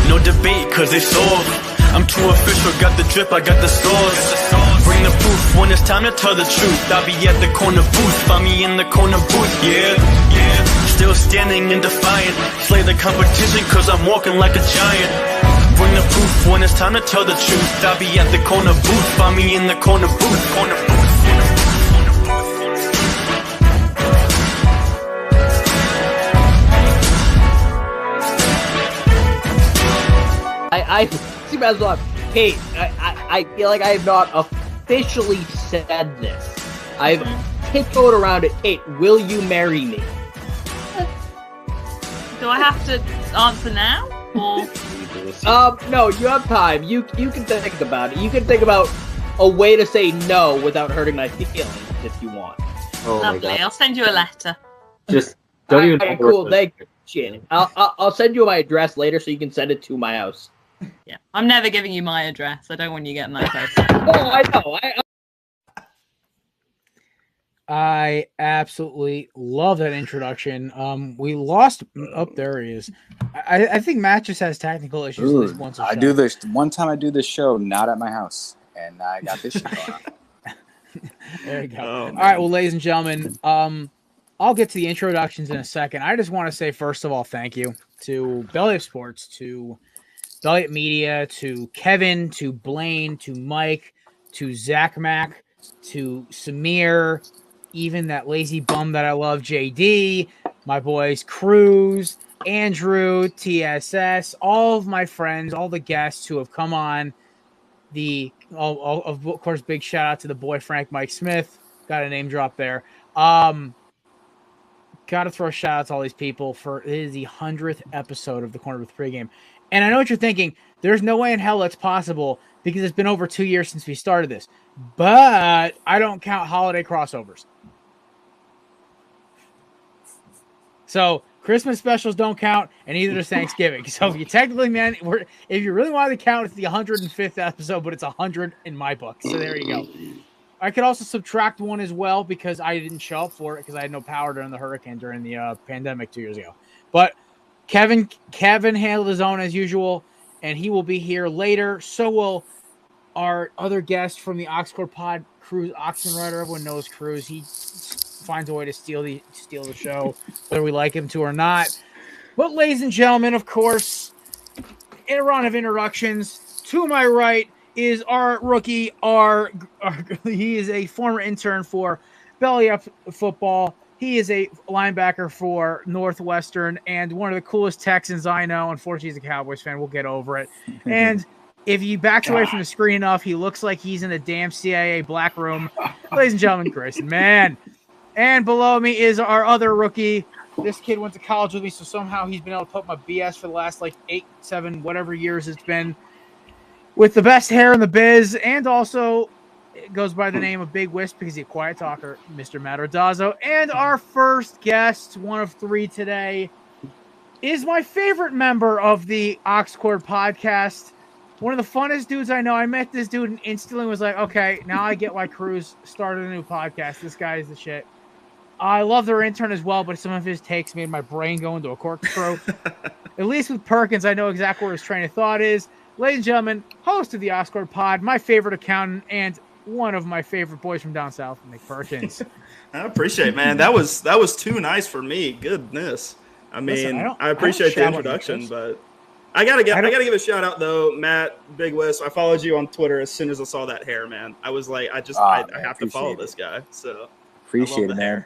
No debate, cause it's all. I'm too official, got the drip, I got the stores. Bring the proof when it's time to tell the truth. I'll be at the corner booth, find me in the corner booth, yeah. Still standing and defiant. Slay the competition, cause I'm walking like a giant. Bring the proof when it's time to tell the truth. I'll be at the corner booth, find me in the corner booth, corner booth. I see as well. Kate, I feel like I have not officially said this. I've tiptoed around it. Kate, will you marry me? Do I have to answer now? Or no, you have time. You can think about it. You can think about a way to say no without hurting my feelings if you want. Oh my lovely. God. I'll send you a letter. Just don't even. Right, cool. Thank you. Shit. I'll send you my address later so you can send it to my house. Yeah, I'm never giving you my address. I don't want you getting that close. Oh, I know. I absolutely love that introduction. We lost. Oh, there he is. I think Matt just has technical issues. At least once a I show. do this one time. I do this show not at my house, and I got this shit going on. There you go. Oh, All right, well, ladies and gentlemen, I'll get to the introductions in a second. I just want to say, first of all, thank you to Belly Up Sports, to Belly Up Media, to Kevin, to Blaine, to Mike, to Zach Mack, to Samir, even that lazy bum that I love, JD, my boys Cruz, Andrew, TSS, all of my friends, all the guests who have come on. Of course, big shout out to the boy Frank Mike Smith. Got a name drop there. Got to throw a shout out to all these people for it is the 100th episode of the Corner Booth pregame. And I know what you're thinking. There's no way in hell that's possible because it's been over 2 years since we started this. But I don't count holiday crossovers. So Christmas specials don't count, and neither does Thanksgiving. So if you technically, man, if you really wanted to count, it's the 105th episode, but it's 100 in my book. So there you go. I could also subtract one as well because I didn't show up for it because I had no power during the hurricane during the pandemic 2 years ago. But Kevin handled his own as usual, and he will be here later. So will our other guest from the Oxford Pod, Cruz Oxenrider. Everyone knows Cruz. He finds a way to steal the show, whether we like him to or not. But ladies and gentlemen, of course, in a round of introductions, to my right is our rookie. He is a former intern for Belly Up Football. He is a linebacker for Northwestern and one of the coolest Texans I know. Unfortunately, he's a Cowboys fan. We'll get over it. And if he backs away from the screen enough, he looks like he's in a damn CIA black room. Ladies and gentlemen, Grayson, man. And below me is our other rookie. This kid went to college with me, so somehow he's been able to put my BS for the last 8, 7, whatever years it's been. With the best hair in the biz, and also it goes by the name of Big Wisp because he's a quiet talker, Mr. Matt Ordazzo. And our first guest, one of 3 today, is my favorite member of the Oxcord podcast. One of the funnest dudes I know. I met this dude and instantly was like, okay, now I get why Cruz started a new podcast. This guy is the shit. I love their intern as well, but some of his takes made my brain go into a corkscrew. At least with Perkins, I know exactly where his train of thought is. Ladies and gentlemen, host of the Oxcord Pod, my favorite accountant, and one of my favorite boys from down south, Nick Perkins. I appreciate it, man. That was too nice for me. Goodness. I mean, Listen, I appreciate the introduction, but I gotta give a shout out though, Matt, Big West. I followed you on Twitter as soon as I saw that hair, man. I was like, I have to follow this guy. So Appreciate it, man.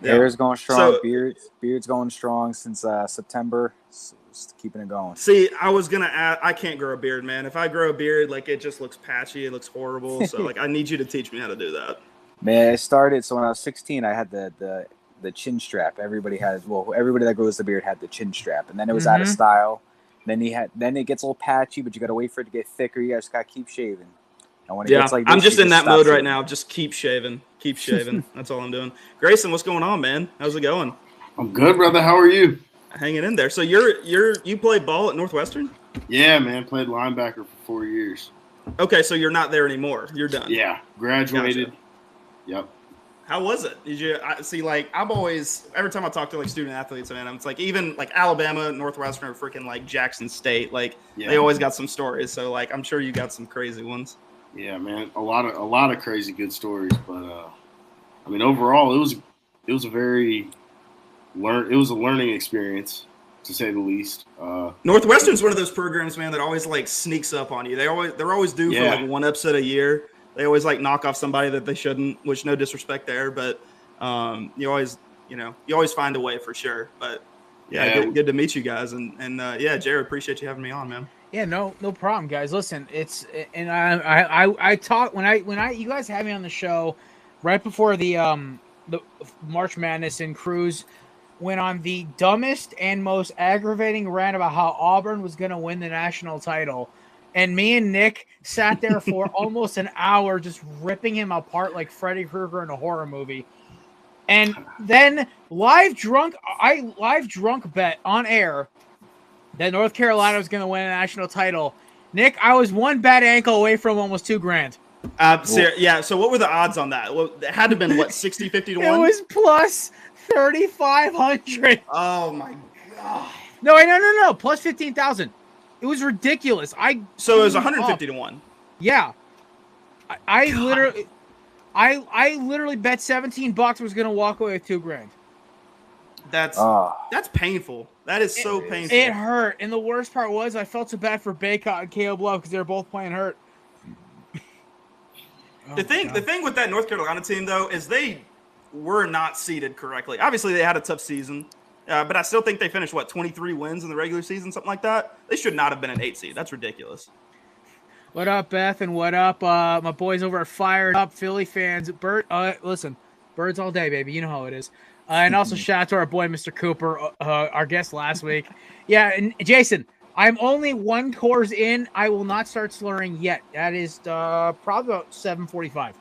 Yeah. Hair's going strong. So, Beard's going strong since September. So just keeping it going. See, I was gonna add. I can't grow a beard, man. If I grow a beard, it just looks patchy. It looks horrible. So I need you to teach me how to do that. Man, it started. So when I was 16, I had the chin strap. Everybody that grows the beard had the chin strap, and then it was out of style. Then it gets a little patchy, but you got to wait for it to get thicker. You just got to keep shaving. And when it gets like this, I'm just in that mode shaving. right now. Just keep shaving. Keep shaving. That's all I'm doing. Grayson, what's going on, man? How's it going? I'm good, brother. How are you? Hanging in there. So you played ball at Northwestern? Yeah, man. Played linebacker for 4 years. Okay, so you're not there anymore. You're done. Yeah, graduated. Gotcha. Yep. How was it? Did you see? Like, I'm always every time I talk to like student athletes, man, it's like even like Alabama, Northwestern, or freaking like Jackson State, like they always got some stories. So like, I'm sure you got some crazy ones. Yeah, man, a lot of crazy good stories. But I mean, overall, it was a learning experience, to say the least. Northwestern's one of those programs, man, that always like sneaks up on you. They're always due for like one upset a year. They always like knock off somebody that they shouldn't, which no disrespect there, but you always find a way for sure. But good to meet you guys, and Jared, appreciate you having me on, man. Yeah, no problem, guys. Listen, it's and I talk when you guys had me on the show right before the March Madness, and Cruz went on the dumbest and most aggravating rant about how Auburn was going to win the national title. And me and Nick sat there for almost an hour just ripping him apart like Freddy Krueger in a horror movie. And then live drunk bet on air that North Carolina was going to win a national title. Nick, I was one bad ankle away from almost $2,000. So what were the odds on that? Well, it had to have been, what, 60, 50 to 1? It was plus 3,500. Oh, my God. No. Plus 15,000. It was ridiculous. So it was 150 to 1. Yeah. I literally bet $17 was going to walk away with $2,000. That's painful. That is so painful. It hurt. And the worst part was I felt so bad for Baycott and Caleb Love because they were both playing hurt. The thing with that North Carolina team, though, is they were not seeded correctly. Obviously, they had a tough season. But I still think they finished, 23 wins in the regular season, something like that. They should not have been an 8 seed. That's ridiculous. What up, Beth? And what up, my boys over at Fired Up Philly fans? Listen, birds all day, baby. You know how it is. And also shout out to our boy, Mr. Cooper, our guest last week. Yeah, and Jason, I'm only 1 course in. I will not start slurring yet. That is probably about 7:45.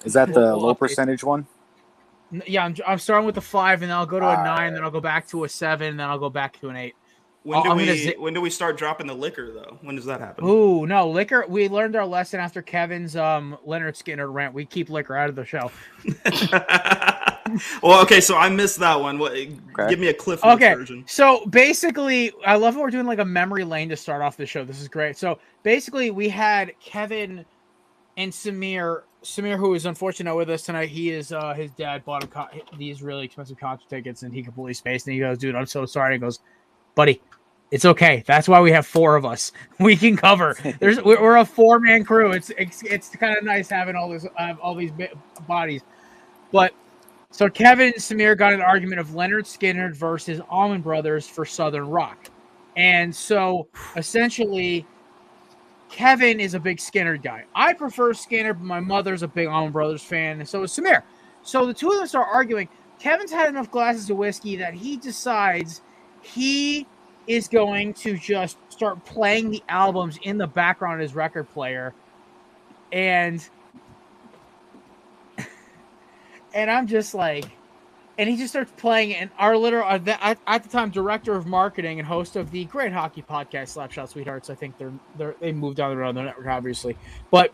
Is that the low percentage one? Yeah, I'm starting with a 5, and then I'll go to a 9, then I'll go back to a 7, and then I'll go back to an 8. When do we start dropping the liquker, though? When does that happen? Ooh, no, liquor. We learned our lesson after Kevin's Leonard Skinner rant. We keep liquor out of the show. Well, okay, so I missed that one. Give me a Cliff Notes version. So basically, I love how we're doing like a memory lane to start off the show. This is great. So basically, we had Kevin and Samir, who is unfortunately not with us tonight, his dad bought these really expensive concert tickets, and he completely spaced. And he goes, "Dude, I'm so sorry." He goes, "Buddy, it's okay. That's why we have 4 of us. We can cover. We're a 4-man crew. It's kind of nice having all these bodies." But so Kevin and Samir got an argument of Leonard Skinner versus Allman Brothers for Southern Rock, and so essentially, Kevin is a big Skinner guy. I prefer Skinner, but my mother's a big Allman Brothers fan, and so is Samir. So the two of them start arguing. Kevin's had enough glasses of whiskey that he decides he is going to just start playing the albums in the background of his record player. And I'm just like, and he just starts playing it. And our at the time, director of marketing and host of the great hockey podcast, Slapshot Sweethearts. I think they moved down the road on the network, obviously. But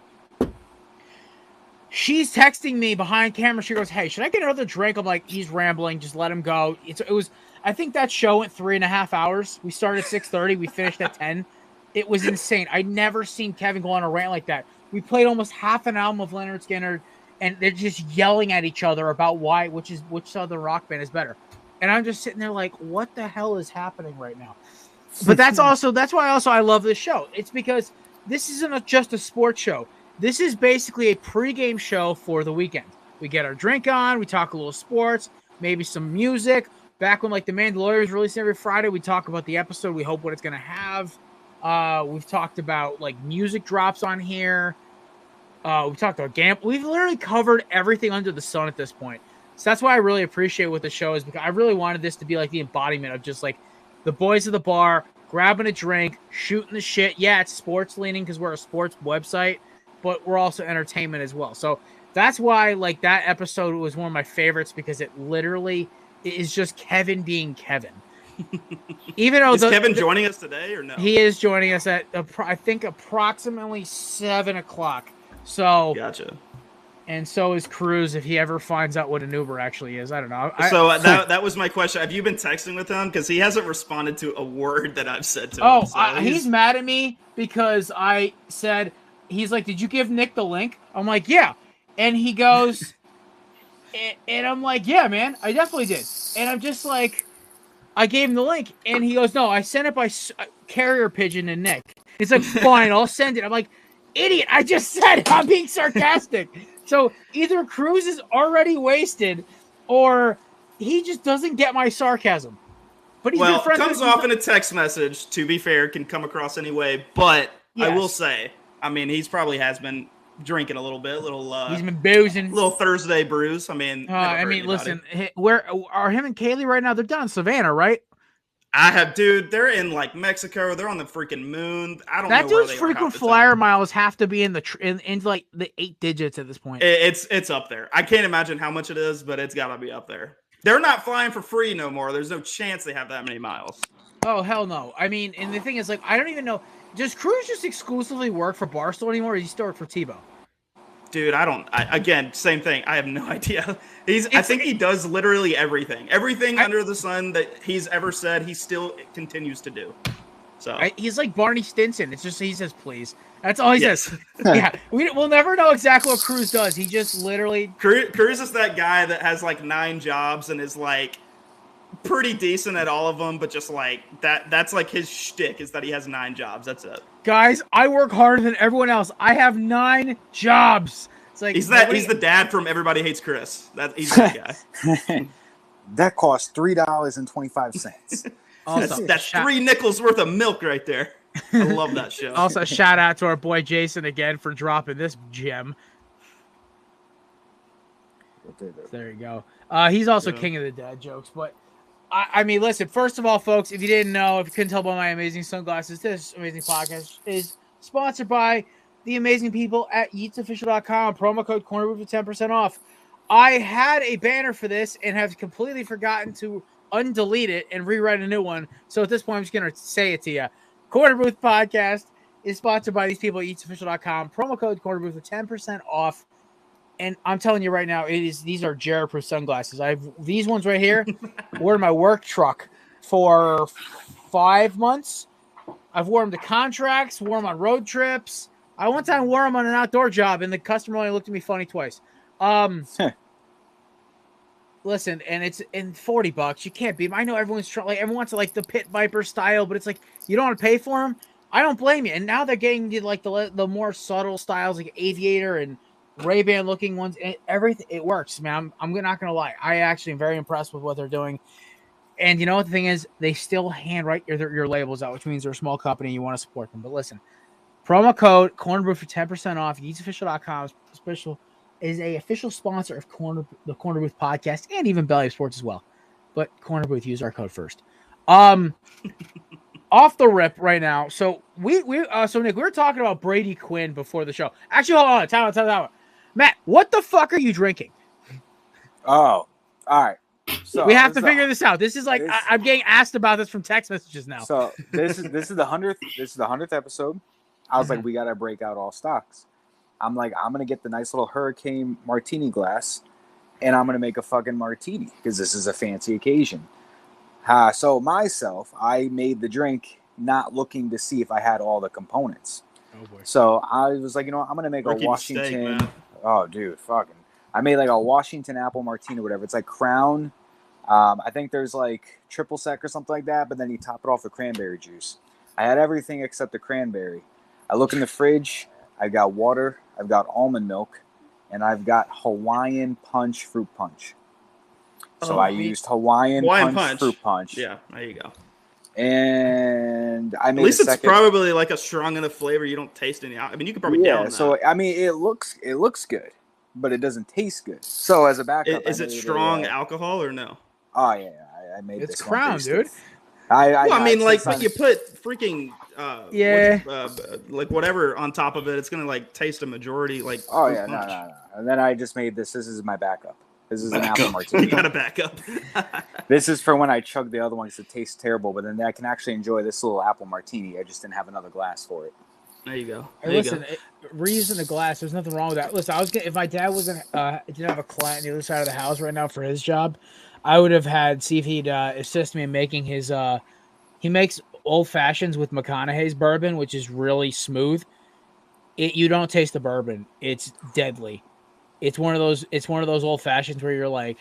she's texting me behind camera. She goes, "Hey, should I get another drink?" I'm like, "He's rambling. Just let him go." It was, I think that show went 3.5 hours. We started at 6:30. We finished at 10. It was insane. I'd never seen Kevin go on a rant like that. We played almost half an album of Leonard Skinner, and they're just yelling at each other about which Southern rock band is better. And I'm just sitting there like, what the hell is happening right now? But that's why I love this show. It's because this isn't just a sports show. This is basically a pregame show for the weekend. We get our drink on, we talk a little sports, maybe some music. Back when like The Mandalorian was releasing every Friday, we talk about the episode. We hope what it's going to have. We've talked about like music drops on here. We talked about gambling. We've literally covered everything under the sun at this point. So that's why I really appreciate what the show is, because I really wanted this to be like the embodiment of just like the boys at the bar, grabbing a drink, shooting the shit. Yeah, it's sports leaning because we're a sports website, but we're also entertainment as well. So that's why like that episode was one of my favorites, because it literally is just Kevin being Kevin. Even though is Kevin joining us today or no? He is joining us at I think approximately 7 o'clock. So gotcha. And so is Cruz if he ever finds out what an Uber actually is. I don't know. So that was my question. Have you been texting with him? Because he hasn't responded to a word that I've said to him. So he's mad at me because I said, he's like, did you give Nick the link? I'm like, yeah. And he goes, and I'm like, yeah, man, I definitely did. And I'm just like, I gave him the link. And he goes, no, I sent it by carrier pigeon to Nick. He's like, fine, I'll send it. I'm like, idiot, I just said it. I'm being sarcastic. So either Cruz is already wasted or he just doesn't get my sarcasm. But he's it comes off in a text message, to be fair, can come across anyway. But yes. I will say, I mean, he's probably has been drinking a little bit, he's been boozing. Little Thursday brews. I mean, listen, where are him and Kaylee right now? They're down in Savannah, right? Dude, they're in like Mexico. They're on the freaking moon. I don't know. That dude's frequent flyer miles have to be in like the 8 digits at this point. It's up there. I can't imagine how much it is, but it's got to be up there. They're not flying for free no more. There's no chance they have that many miles. Oh, hell no. I mean, and the thing is, like, I don't even know. Does Cruz just exclusively work for Barstool anymore, or does he still work for Tebow? Dude, again, same thing. I have no idea. I think he does literally everything. Everything under the sun that he's ever said, he still continues to do. So he's like Barney Stinson. It's just he says please. That's all he says. Yeah, we'll never know exactly what Cruz does. He just literally Cruz is that guy that has like 9 jobs and is like pretty decent at all of them, but just like that's like his shtick is that he has 9 jobs. That's it. Guys, I work harder than everyone else. I have 9 jobs. It's like he's the dad from Everybody Hates Chris. He's that guy. That costs $3.25. That's 3 nickels worth of milk right there. I love that show. Also, shout out to our boy Jason again for dropping this gem. There you go. He's also king of the dad jokes, but I mean, listen, first of all, folks, if you didn't know, if you couldn't tell by my amazing sunglasses, this amazing podcast is sponsored by the amazing people at YeatsOfficial.com. Promo code CornerBooth for 10% off. I had a banner for this and have completely forgotten to undelete it and rewrite a new one. So at this point, I'm just going to say it to you. Corner Booth Podcast is sponsored by these people at YeatsOfficial.com. Promo code CornerBooth for 10% off. And I'm telling you right now, these are Jared-proof sunglasses. I have these ones right here. Wore in my work truck for 5 months. I've worn them to contracts, wore them on road trips. I one time wore them on an outdoor job, and the customer only looked at me funny twice. Listen, and it's in $40. You can't beat them. I know everyone's trying, like everyone wants like the Pit Viper style, but it's like you don't want to pay for them. I don't blame you. And now they're getting like the more subtle styles, like Aviator and Ray-Ban looking ones. Everything it works, man. I'm not gonna lie. I actually am very impressed with what they're doing. And you know what the thing is, they still handwrite your labels out, which means they're a small company and you want to support them. But listen, promo code CornerBooth for 10% off. YeatsOfficial.com special is a official sponsor of the Corner Booth podcast and even Belly of Sports as well. But Corner Booth, use our code first. Off the rip right now. So so Nick, we were talking about Brady Quinn before the show. Actually, hold on. Time out. Matt, what the fuck are you drinking? Oh, all right. So we have to figure this out. This is like I'm getting asked about this from text messages now. So this is the 100th episode. I was like, we gotta break out all stocks. I'm like, I'm gonna get the nice little Hurricane martini glass, and I'm gonna make a fucking martini because this is a fancy occasion. So myself, I made the drink not looking to see if I had all the components. Oh boy. So I was like, I'm gonna make a Washington. Mistake, oh, dude, fucking. I made like a Washington apple martini or whatever. It's like Crown. I think there's like triple sec or something like that, but then you top it off with cranberry juice. I had everything except the cranberry. I look in the fridge. I've got water. I've got almond milk, and I've got Hawaiian Punch fruit punch. So I used Hawaiian punch fruit punch. Yeah, there you go. And I made at least it's probably like a strong enough flavor you don't taste any. I mean, you could probably down that. So I mean, it looks good, but it doesn't taste good. So as a backup, is it strong alcohol or no? Oh yeah, I made it's Crown, dude. I mean, like, but you put freaking like whatever on top of it, it's gonna like taste a majority like. Oh yeah, no. And then I just made this. This is my backup. This is an apple martini. You got a backup. This is for when I chug the other ones that taste terrible, but then I can actually enjoy this little apple martini. I just didn't have another glass for it. There you go. Hey, listen, reusing the glass, there's nothing wrong with that. Listen, if my dad wasn't didn't have a client on the other side of the house right now for his job, I would have had see if he'd assist me in making his. He makes old fashions with McConaughey's bourbon, which is really smooth. You don't taste the bourbon; it's deadly. It's one of those old fashions where you're like,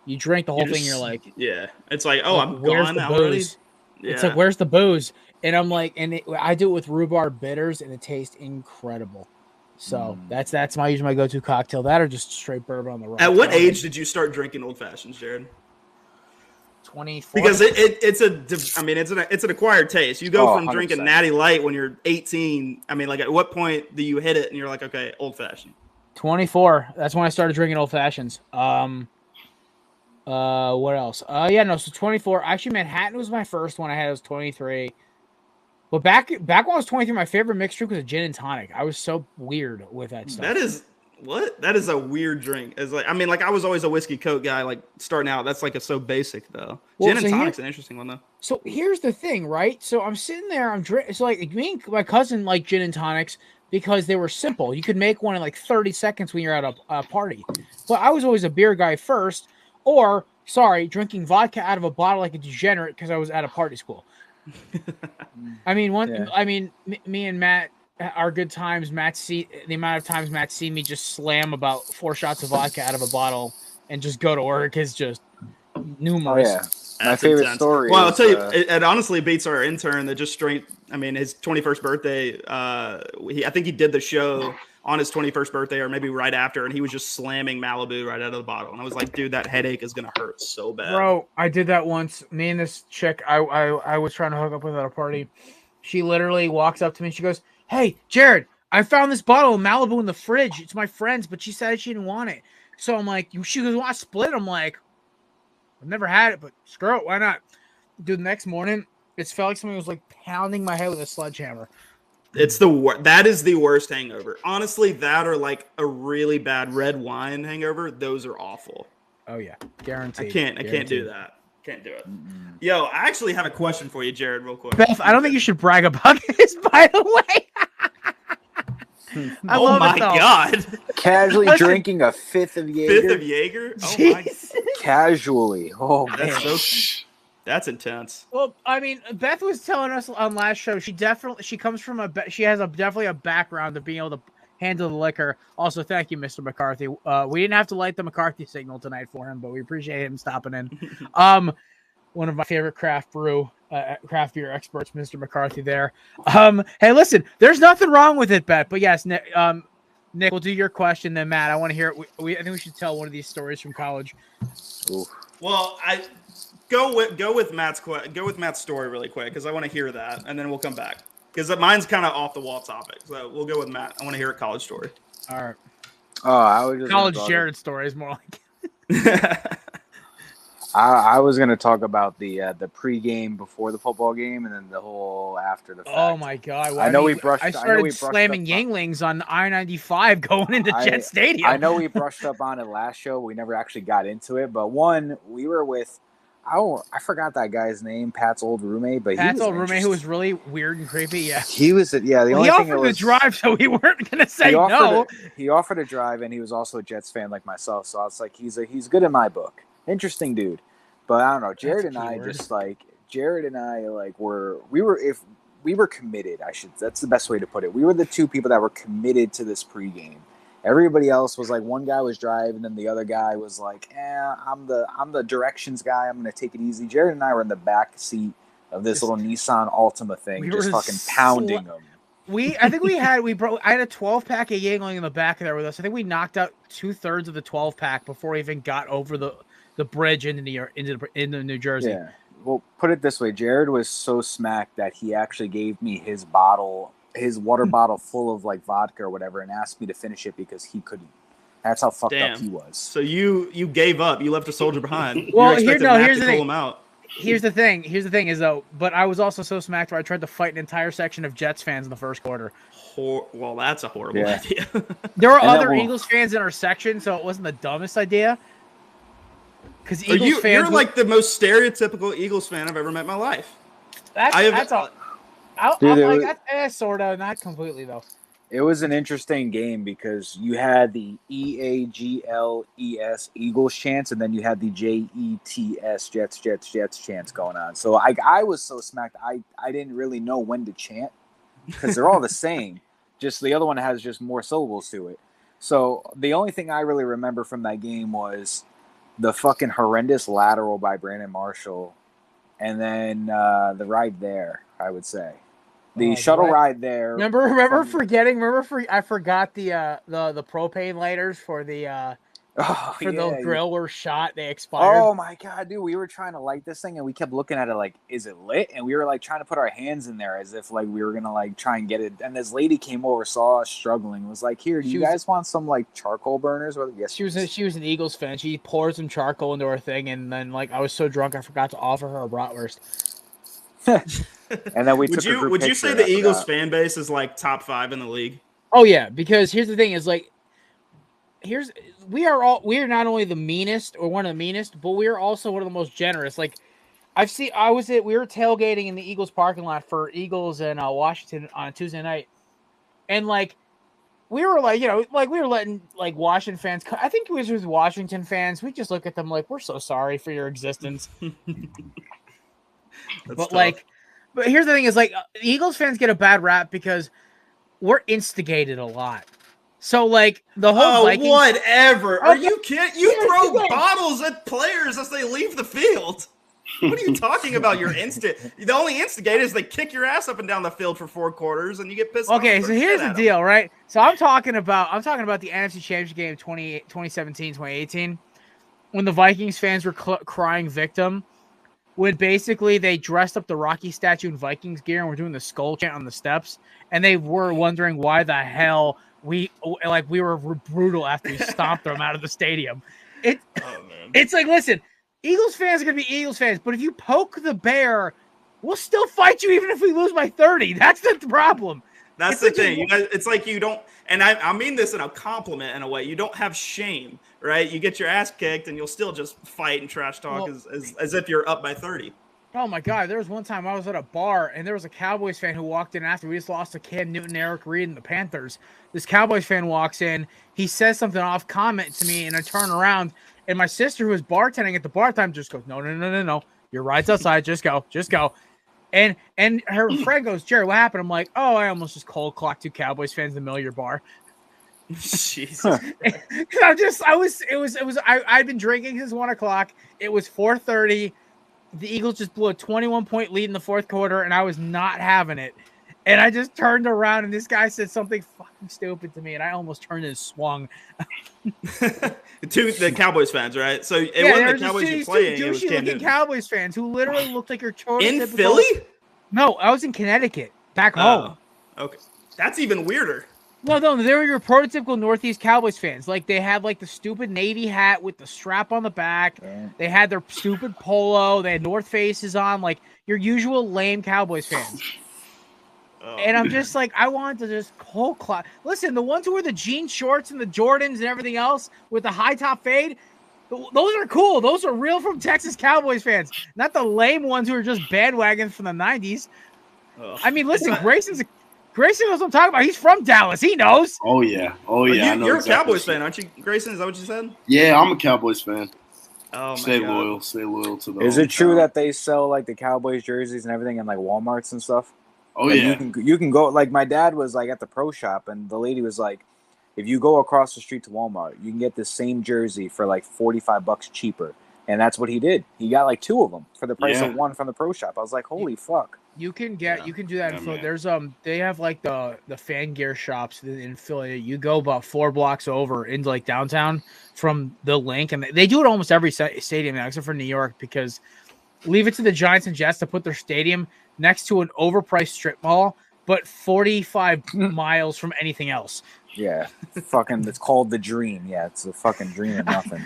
you drink the whole thing, you're like, yeah, it's like, oh, I'm where's gone the already. booze? Yeah. It's like, where's the booze? And I'm like, I do it with rhubarb bitters, and it tastes incredible. So that's usually my go-to cocktail. That or just straight bourbon on the rocks. At what age did you start drinking old fashions, Jared? 24. Because it's an acquired taste. You go from 100%. drinking Natty Light when you're 18. I mean, like, at what point do you hit it and you're like, okay, old fashioned? 24. That's when I started drinking old fashions. What else? So 24. Actually, Manhattan was my first one I had. I was 23. But back when I was 23, my favorite mixed drink was a gin and tonic. I was so weird with that stuff. That is a weird drink. It's like, I mean, like, I was always a whiskey Coke guy, like, starting out. That's like so basic though. Gin and tonic's an interesting one though. So here's the thing, right? So I'm sitting there, I'm drinking. So like me and my cousin like gin and tonics because they were simple. You could make one in like 30 seconds when you're at a party. But I was always a beer guy first, or drinking vodka out of a bottle like a degenerate because I was at a party school. I mean, me and Matt, our good times. The amount of times Matt see me just slam about 4 shots of vodka out of a bottle and just go to work is just numerous. Oh, yeah. My favorite story. Well, I'll tell you, it honestly beats our intern that just straight. I mean, his 21st birthday. I think he did the show on his 21st birthday, or maybe right after, and he was just slamming Malibu right out of the bottle. And I was like, dude, that headache is gonna hurt so bad. Bro, I did that once. Me and this chick, I was trying to hook up with at a party. She literally walks up to me. She goes, "Hey, Jared, I found this bottle of Malibu in the fridge. It's my friend's, but she said she didn't want it." So I'm like, she goes, "Want to split?" I'm like, I've never had it, but screw it, why not? Dude, the next morning, it felt like somebody was like pounding my head with a sledgehammer. That is the worst hangover. Honestly, that or like a really bad red wine hangover, those are awful. Oh yeah, guaranteed. I can't do that. Can't do it. Yo, I actually have a question for you, Jared, real quick. Beth, I don't think you should brag about this, by the way. Oh my god! Casually drinking a fifth of Jaeger. Fifth of Jaeger? Oh my! Casually. Oh man. That's intense. Well, I mean, Beth was telling us on last show she comes from she has definitely a background of being able to handle the liquor. Also, thank you, Mr. McCarthy. We didn't have to light the McCarthy signal tonight for him, but we appreciate him stopping in. One of my favorite craft beer experts, Mr. McCarthy there. Hey, listen, there's nothing wrong with it, Beth. But yes, Nick, we'll do your question, then Matt. I want to hear it. I think we should tell one of these stories from college. Ooh. Well, go with Matt's story really quick because I want to hear that, and then we'll come back because mine's kind of off the wall topic. So we'll go with Matt. I want to hear a college story. All right. Oh, I was just college Jared story is more like. I was going to talk about the pregame before the football game and then the whole after the fact. Oh my god! I started slamming Yinglings on I-95 going into Jet Stadium. I know we brushed up on it last show. We never actually got into it, but we were with. I forgot that guy's name, Pat's old roommate, but Pat's old roommate who was really weird and creepy. Yeah, he was. Yeah, the only he thing offered to drive, so we weren't gonna say no. He offered to drive, and he was also a Jets fan like myself. So I was like, he's good in my book. Interesting dude, but I don't know. Jared and I we were committed. That's the best way to put it. We were the two people that were committed to this pregame. Everybody else was like, one guy was driving, and the other guy was like, I'm the directions guy. I'm gonna take it easy. Jared and I were in the back seat of this little Nissan Altima thing, just fucking pounding them. I had a 12-pack of Yingling in the back there with us. I think we knocked out 2/3 of the 12-pack before we even got over the bridge into New Jersey. Yeah. Well, put it this way, Jared was so smacked that he actually gave me his water bottle full of like vodka or whatever, and asked me to finish it because he couldn't. That's how fucked up he was. So you gave up. You left a soldier behind. Well, here's the thing. Here's the thing is though, but I was also so smacked where I tried to fight an entire section of Jets fans in the first quarter. Well, that's a horrible idea. There were other Eagles fans in our section, so it wasn't the dumbest idea. Because you're like the most stereotypical Eagles fan I've ever met in my life. That's all. Sort of, not completely though. It was an interesting game because you had the EAGLES Eagles chants, and then you had the JETS Jets chants going on. So I was so smacked, I didn't really know when to chant because they're all the same. Just the other one has just more syllables to it. So the only thing I really remember from that game was the fucking horrendous lateral by Brandon Marshall, and then the ride there, I would say. The shuttle ride there. I forgot the propane lighters for the grill were shot. They expired. Oh my god, dude! We were trying to light this thing, and we kept looking at it like, "Is it lit?" And we were like trying to put our hands in there as if like we were gonna like try and get it. And this lady came over, saw us struggling, was like, "Here, do you guys want some like charcoal burners?" Or yes, she was an Eagles fan. She poured some charcoal into her thing, and then like I was so drunk, I forgot to offer her a bratwurst. And then we would you say the Eagles fan base is like top 5 in the league? Oh yeah, because here's the thing: is like, we are not only the meanest or one of the meanest, but we are also one of the most generous. Like, we were tailgating in the Eagles parking lot for Eagles and Washington on Tuesday night, and like we were like, we were letting like Washington fans. I think it was with Washington fans. We just look at them like, we're so sorry for your existence. But here's the thing: is like Eagles fans get a bad rap because we're instigated a lot. So like the whole Vikings, whatever. Are you kidding? You throw bottles at players as they leave the field. What are you talking about? The only instigate is they kick your ass up and down the field for 4 quarters and you get pissed off. Okay, so here's the deal, right? So I'm talking about the NFC Championship game 2017, 2018, when the Vikings fans were crying victim. When basically they dressed up the Rocky statue in Vikings gear and were doing the skull chant on the steps, and they were wondering why the hell we were brutal after we stomped them out of the stadium. It's like, listen, Eagles fans are gonna be Eagles fans, but if you poke the bear, we'll still fight you even if we lose by 30. That's the problem. That's the thing. It's like you don't, and I mean this in a compliment in a way. You don't have shame, right? You get your ass kicked, and you'll still just fight and trash talk as if you're up by 30. Oh my God! There was one time I was at a bar, and there was a Cowboys fan who walked in after we just lost to Cam Newton, Eric Reed, and the Panthers. This Cowboys fan walks in. He says something off comment to me, and I turn around, and my sister, who was bartending at the bar time, just goes, "No. Your ride's outside. Just go." And her friend goes, "Jerry, what happened?" I'm like, "Oh, I almost just cold clocked 2 Cowboys fans in the middle of your bar." Jesus. I'd been drinking since 1:00. It was 4:30. The Eagles just blew a 21-point lead in the 4th quarter, and I was not having it. And I just turned around, and this guy said something fucking stupid to me, and I almost turned and swung. To the Cowboys fans, right? So it wasn't the Cowboys you playing. It was Cam Newton. Cowboys fans who literally looked like your children. In Philly? No, I was in Connecticut, back home. Okay, that's even weirder. No, they were your prototypical Northeast Cowboys fans. Like, they had, like, the stupid Navy hat with the strap on the back. Yeah. They had their stupid polo. They had North Faces on. Like, your usual lame Cowboys fans. And I'm just like, I wanted to just cold clock. Listen, the ones who wear the jean shorts and the Jordans and everything else with the high top fade, those are cool. Those are real from Texas Cowboys fans. Not the lame ones who are just bandwagons from the 90s. I mean, listen, Grayson knows what I'm talking about. He's from Dallas. He knows. Oh, yeah. You're a Cowboys fan, aren't you, Grayson? Is that what you said? Yeah, I'm a Cowboys fan. Oh, Stay loyal to the Is it true that they sell, like, the Cowboys jerseys and everything in, like, Walmarts and stuff? Oh, like, yeah. You can go, like, my dad was, like, at the pro shop, and the lady was like, if you go across the street to Walmart, you can get the same jersey for, like, $45 cheaper. And that's what he did. He got, like, 2 of them for the price of 1 from the pro shop. I was like, holy fuck. You can do that in Philly. There's they have like the fan gear shops in Philly. You go about 4 blocks over into like downtown from the Link, and they do it almost every stadium now, except for New York, because leave it to the Giants and Jets to put their stadium next to an overpriced strip mall, but 45 miles from anything else. Yeah, fucking. It's called the Dream. Yeah, it's a fucking dream of nothing.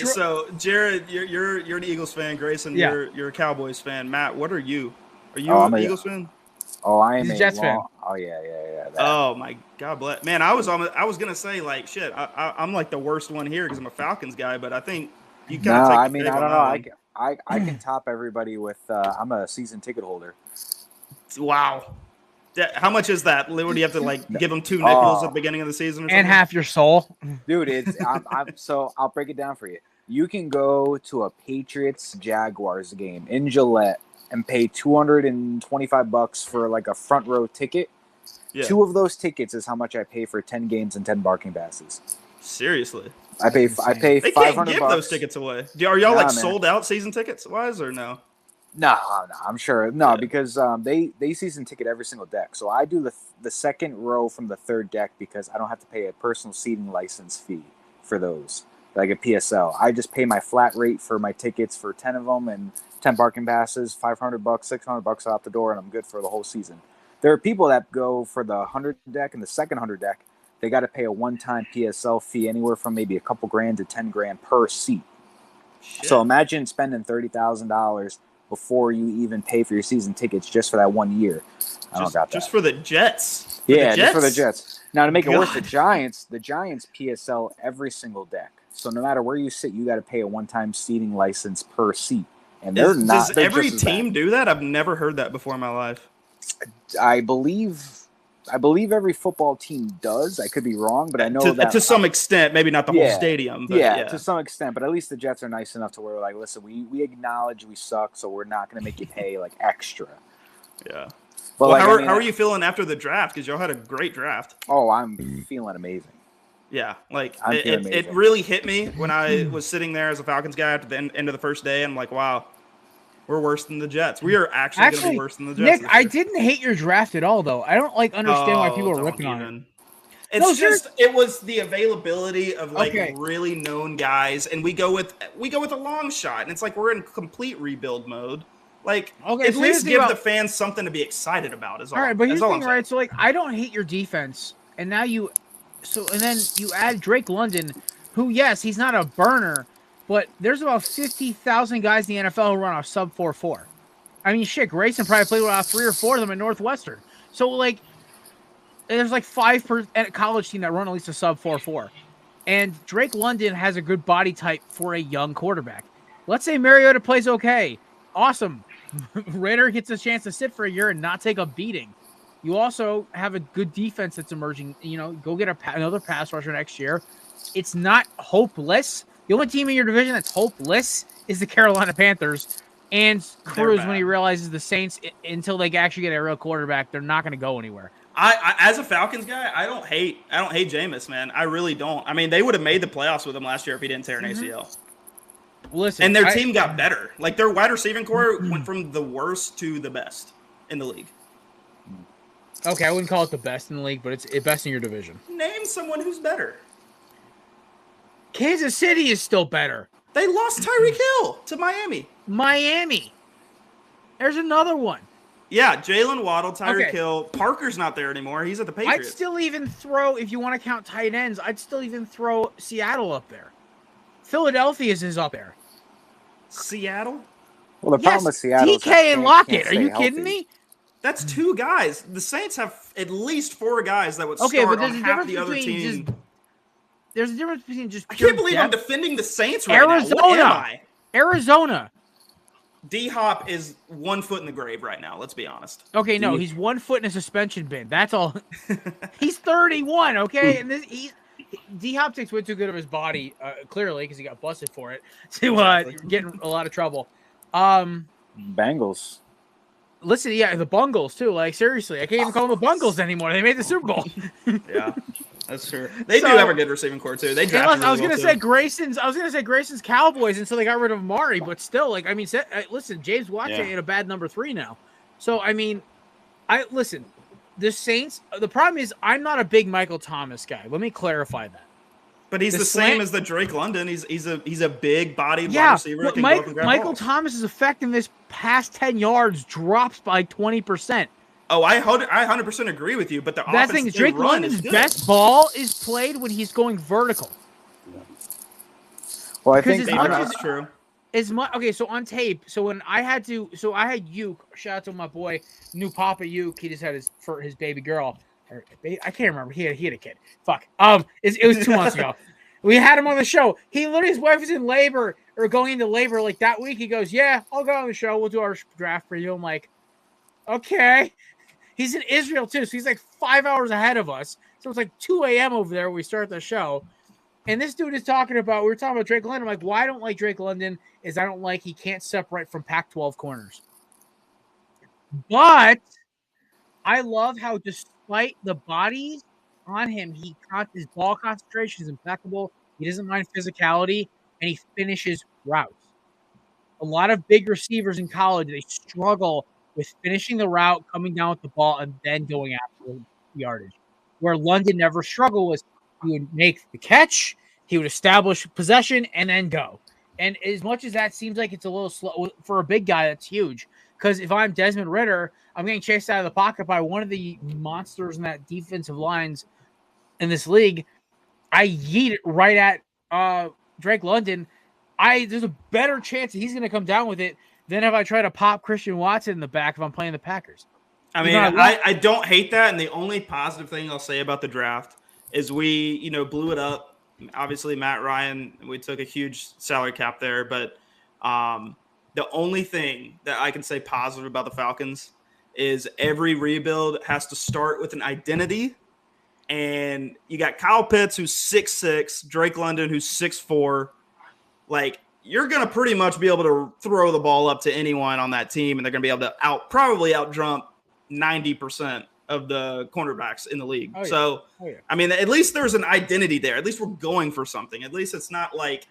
So Jared, you're an Eagles fan. Grayson, you're a Cowboys fan. Matt, what are you? Are you an Eagles fan? Oh, I am a Jets fan. Oh yeah. Oh my God bless. Man, I was gonna say like shit. I'm like the worst one here because I'm a Falcons guy, but I think you kind of. No, I mean I don't know. I can top everybody with. I'm a season ticket holder. Wow. How much is that? What do you have to like give them 2 nickels at the beginning of the season or something? And half your soul. Dude, so I'll break it down for you. You can go to a Patriots Jaguars game in Gillette and pay $225 for like a front row ticket. Yeah. 2 of those tickets is how much I pay for 10 games and 10 barking passes. Seriously? I pay they $500. Can't give those tickets away. Are y'all sold out season tickets wise or no? No, I'm sure. No, because they season ticket every single deck. So I do the second row from the third deck because I don't have to pay a personal seating license fee for those, like a PSL. I just pay my flat rate for my tickets for 10 of them and 10 parking passes, $500, $600 out the door, and I'm good for the whole season. There are people that go for the 100 deck and the second 100 deck. They got to pay a one-time PSL fee anywhere from maybe a couple grand to 10 grand per seat. Shit. So imagine spending $30,000 before you even pay for your season tickets just for that 1 year. I don't got that. Just for the Jets. Just for the Jets. Now to make it worse, the Giants PSL every single deck. So no matter where you sit, you got to pay a one-time seating license per seat. And does every team do that? I've never heard that before in my life. I believe every football team does. I could be wrong, but I know that to some extent, maybe not the whole stadium. But yeah, to some extent. But at least the Jets are nice enough to where we're like, listen, we acknowledge we suck, so we're not going to make you pay like extra. Yeah. But well, how are you feeling after the draft? Because y'all had a great draft. Oh, I'm feeling amazing. Yeah, like it really hit me when I was sitting there as a Falcons guy after the end of the first day. I'm like, wow. We're worse than the Jets. We are actually going to be worse than the Jets. Nick, I didn't hate your draft at all, though. I don't understand why people are ripping on it. It was the availability of really known guys, and we go with a long shot, and it's like we're in complete rebuild mode. Like at least give the fans something to be excited about. All right, but here's the thing, right? So I don't hate your defense, and now then you add Drake London, who yes, he's not a burner. But there's about 50,000 guys in the NFL who run off sub 4.4. I mean, shit, Grayson probably played with 3 or 4 of them at Northwestern. So, there's 5 at a college team that run at least a sub 4.4. And Drake London has a good body type for a young quarterback. Let's say Mariota plays okay. Awesome. Ritter gets a chance to sit for a year and not take a beating. You also have a good defense that's emerging. Go get another pass rusher next year. It's not hopeless. The only team in your division that's hopeless is the Carolina Panthers. And Cruz, when he realizes the Saints, until they actually get a real quarterback, they're not going to go anywhere. I as a Falcons guy, I don't hate Jameis, man. I really don't. I mean, they would have made the playoffs with him last year if he didn't tear an ACL. Listen, and their team got better. Like their wide receiving core went from the worst to the best in the league. Okay, I wouldn't call it the best in the league, but it's best in your division. Name someone who's better. Kansas City is still better. They lost Tyreek Hill to Miami. There's another one. Yeah, Jalen Waddle, Tyreek Hill. Parker's not there anymore. He's at the Patriots. I'd still even throw, if you want to count tight ends, I'd still even throw Seattle up there. Philadelphia is up there. Seattle? Well, the problem with Seattle DK and Lockett. Are you kidding me? That's 2 guys. The Saints have at least 4 guys that would start on half the other team. There's a difference between just. I can't believe I'm defending the Saints right now. What am I? Arizona. D-Hop is 1 foot in the grave right now. Let's be honest. Okay, no, he's 1 foot in a suspension bin. That's all. He's 31. Okay, and D-Hop takes way too good of his body, clearly, because he got busted for it, to get in a lot of trouble. Bengals. Listen, the Bungles too. Seriously, I can't even call them the Bungles anymore. They made the Super Bowl. Yeah. That's true. They do have a good receiving core too. They drafted. I was gonna say Grayson's Cowboys until they got rid of Amari, but still, listen, James Watkins ain't a bad number 3 now. So the Saints. The problem is I'm not a big Michael Thomas guy. Let me clarify that. But he's the same as the Drake London. He's a big bodied wide receiver. Michael Thomas's effectiveness past 10 yards drops by 20%. Oh, I 100% agree with you, but the that thing is Drake London's best ball is played when he's going vertical. Well, I think that's true. So on tape, when I had Uke, shout out to my boy, new Papa Uke, he just had his baby girl. I can't remember. He had a kid. Fuck. It was 2 months ago. We had him on the show. His wife was in labor or going into labor that week. He goes, "Yeah, I'll go on the show. We'll do our draft for you." I'm like, Okay. He's in Israel too, so he's like 5 hours ahead of us. So it's like 2 a.m. over there when we start the show. And this dude is talking about, we were talking about Drake London. I'm like, why I don't like Drake London is I don't like he can't separate from Pac-12 corners. But I love how despite the bodies on him, his ball concentration is impeccable. He doesn't mind physicality, and he finishes routes. A lot of big receivers in college, they struggle with finishing the route, coming down with the ball, and then going after the yardage. Where London never struggled was he would make the catch, he would establish possession, and then go. And as much as that seems like it's a little slow for a big guy, that's huge. Because if I'm Desmond Ridder, I'm getting chased out of the pocket by one of the monsters in that defensive lines in this league. I yeet it right at Drake London. There's a better chance that he's going to come down with it than if I try to pop Christian Watson in the back if I'm playing the Packers. I mean, I don't hate that. And the only positive thing I'll say about the draft is we, blew it up. Obviously, Matt Ryan, we took a huge salary cap there. But the only thing that I can say positive about the Falcons is every rebuild has to start with an identity. And you got Kyle Pitts, who's 6'6", Drake London, who's 6'4". Like, you're going to pretty much be able to throw the ball up to anyone on that team, and they're going to be able to probably out-jump 90% of the cornerbacks in the league. Oh, yeah. So, I mean, at least there's an identity there. At least we're going for something. At least it's not like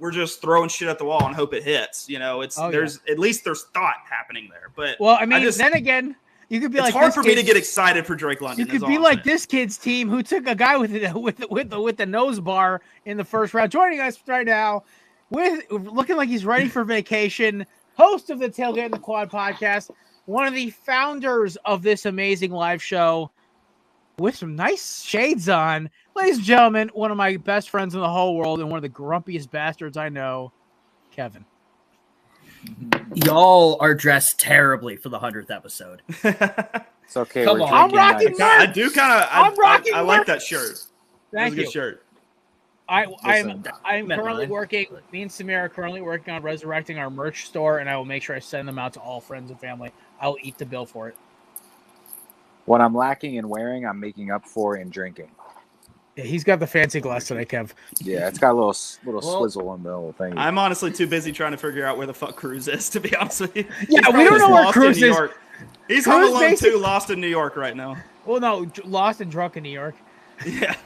we're just throwing shit at the wall and hope it hits. At least there's thought happening there. But well, I mean, then again, you could be it's like, hard for me to get excited for Drake London. You could be like this kid's team who took a guy with the nose bar in the first round. Joining us right now, looking like he's ready for vacation, host of the Tailgate and the Quad podcast, one of the founders of this amazing live show, with some nice shades on, ladies and gentlemen, one of my best friends in the whole world and one of the grumpiest bastards I know, Kevin. Y'all are dressed terribly for the 100th episode. It's okay. Come on. I'm rocking I do kind of. I like that shirt. Thank you. Good shirt. I'm currently working. Me and Samir are currently working on resurrecting our merch store, and I will make sure I send them out to all friends and family. I will eat the bill for it. What I'm lacking in wearing, I'm making up for in drinking. Yeah, he's got the fancy glass today, Kev. Yeah, it's got a little swizzle in the whole thing. I'm honestly too busy trying to figure out where the fuck Cruz is, to be honest with you. Yeah, we don't know where Cruz is. He's home alone too, lost in New York right now. Well, no, lost and drunk in New York. Yeah.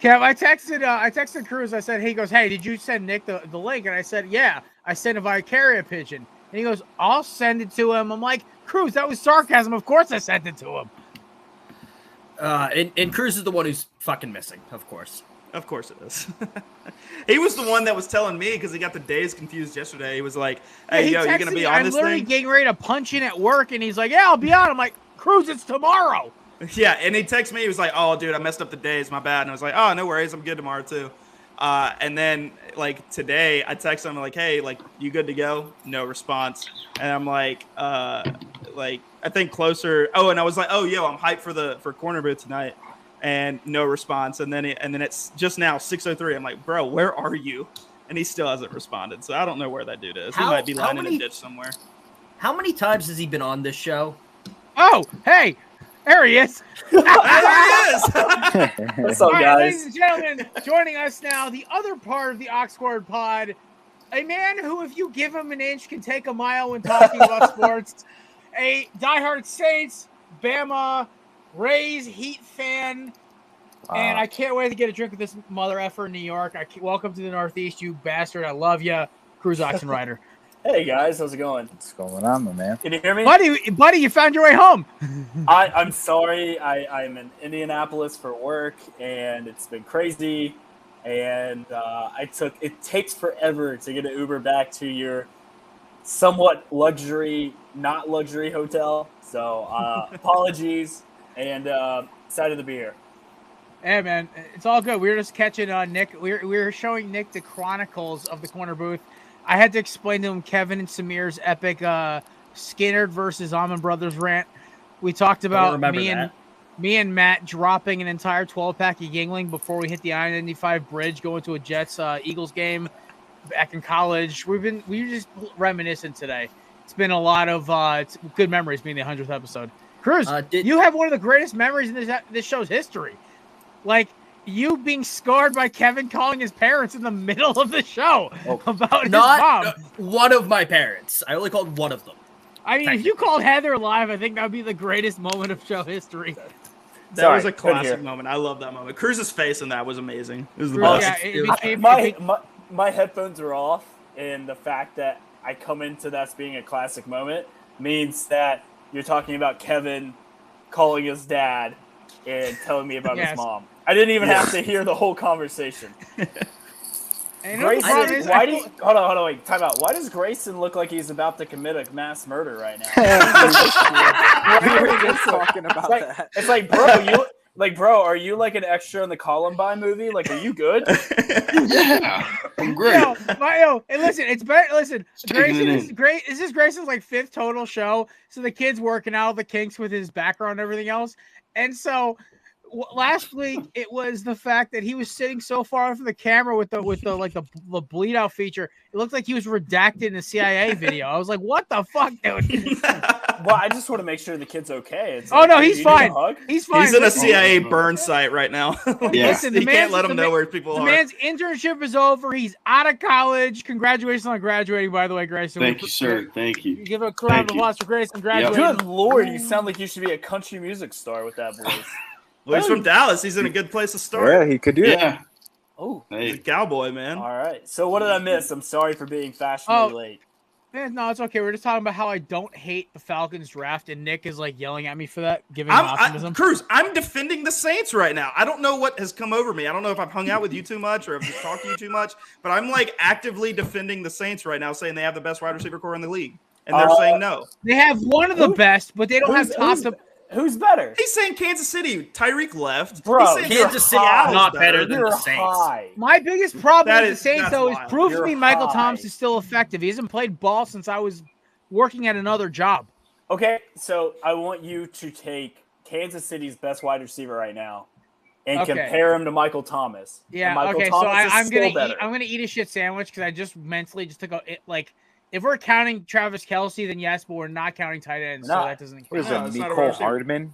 Kev, I texted Cruz. I said, he goes, hey, did you send Nick the link? And I said, yeah, I sent it via carrier pigeon. And he goes, I'll send it to him. I'm like, Cruz, that was sarcasm. Of course I sent it to him. And Cruz is the one who's fucking missing, of course. Of course it is. He was the one that was telling me because he got the days confused yesterday. He was like, hey, you're going to be on this thing? I'm literally getting ready to punch in at work, and he's like, yeah, I'll be on. I'm like, Cruz, it's tomorrow. Yeah, and he texted me. He was like, oh, dude, I messed up the days. My bad. And I was like, oh, no worries. I'm good tomorrow, too. And then, like, today, I texted him, like, hey, like, you good to go? No response. And I'm like, I think closer. Oh, and I was like, oh, yo, I'm hyped for Corner Booth tonight. And no response. And then it's just now 6:03. I'm like, bro, where are you? And he still hasn't responded. So I don't know where that dude is. He might be lying in a ditch somewhere. How many times has he been on this show? Oh, hey, there he is. There he is. What's up, All right, guys? ladies and gentlemen, joining us now, the other part of the Oxford pod, a man who, if you give him an inch, can take a mile when talking about sports, a diehard Saints, Bama, Rays, Heat fan, and I can't wait to get a drink with this mother effer in New York. Welcome to the Northeast, you bastard. I love you, Cruz Oxenrider. Hey guys, how's it going? What's going on, my man? Can you hear me? Buddy, you found your way home. I'm sorry. I'm in Indianapolis for work, and it's been crazy. And it takes forever to get an Uber back to your somewhat not luxury hotel. So apologies, and excited to be here. Hey man, it's all good. We were just catching Nick. We were showing Nick the chronicles of the corner booth. I had to explain to him Kevin and Samir's epic Skinner versus Almond Brothers rant. We talked about me and Matt dropping an entire 12-pack of Yingling before we hit the I-95 bridge, going to a Jets Eagles game back in college. We were just reminiscing today. it's been a lot of it's good memories being the 100th episode. Cruz, you have one of the greatest memories in this show's history. Like, you being scarred by Kevin calling his parents in the middle of the show about his mom. One of my parents. I only called one of them. I mean, if you called Heather live, I think that would be the greatest moment of show history. That was a classic moment. I love that moment. Cruz's face in that was amazing. It was the best. My headphones are off, and the fact that I come into that being a classic moment means that you're talking about Kevin calling his dad and telling me about his mom. I didn't even have to hear the whole conversation. Grayson, hold on, wait, time out. Why does Grayson look like he's about to commit a mass murder right now? We were just talking about that. It's like, bro, are you like an extra in the Columbine movie? Like, are you good? Yeah, I'm great. And listen, it's better. Listen, Grayson is great. This is Grayson's like 5th total show, so the kid's working out the kinks with his background and everything else, and so. Last week it was the fact that he was sitting so far from the camera with the bleed out feature. It looked like he was redacted in a CIA video. I was like, "What the fuck, dude?" Well, I just want to make sure the kid's okay. It's no, he's fine. He's fine. He's in a CIA burn site right now. Listen, you can't let him know where people are. The man's internship is over. He's out of college. Congratulations on graduating, by the way, Grayson. Thank you, sir. Thank you. Give a round of applause for Grayson graduating. Good Lord, you sound like you should be a country music star with that voice. Well, he's from Dallas. He's in a good place to start. Yeah, he could do it. Oh, he's a cowboy, man. All right. So what did I miss? I'm sorry for being fashionably late. Man, no, it's okay. We're just talking about how I don't hate the Falcons draft, and Nick is like yelling at me for that, giving him optimism. Cruz, I'm defending the Saints right now. I don't know what has come over me. I don't know if I've hung out with you too much or if I've talked to you too much, but I'm like actively defending the Saints right now, saying they have the best wide receiver core in the league, and they're saying no. They have one of the best, but they don't have top to. Who's better? He's saying Kansas City. Tyreek left. Bro, Kansas City is not better than the Saints. My biggest problem with the Saints, though, is prove to me Michael Thomas is still effective. He hasn't played ball since I was working at another job. Okay, so I want you to take Kansas City's best wide receiver right now and compare him to Michael Thomas. Yeah, Michael so I'm gonna eat a shit sandwich because I just mentally just took if we're counting Travis Kelce, then yes, but we're not counting tight ends, so that doesn't count. What is it, Mecole Hardman?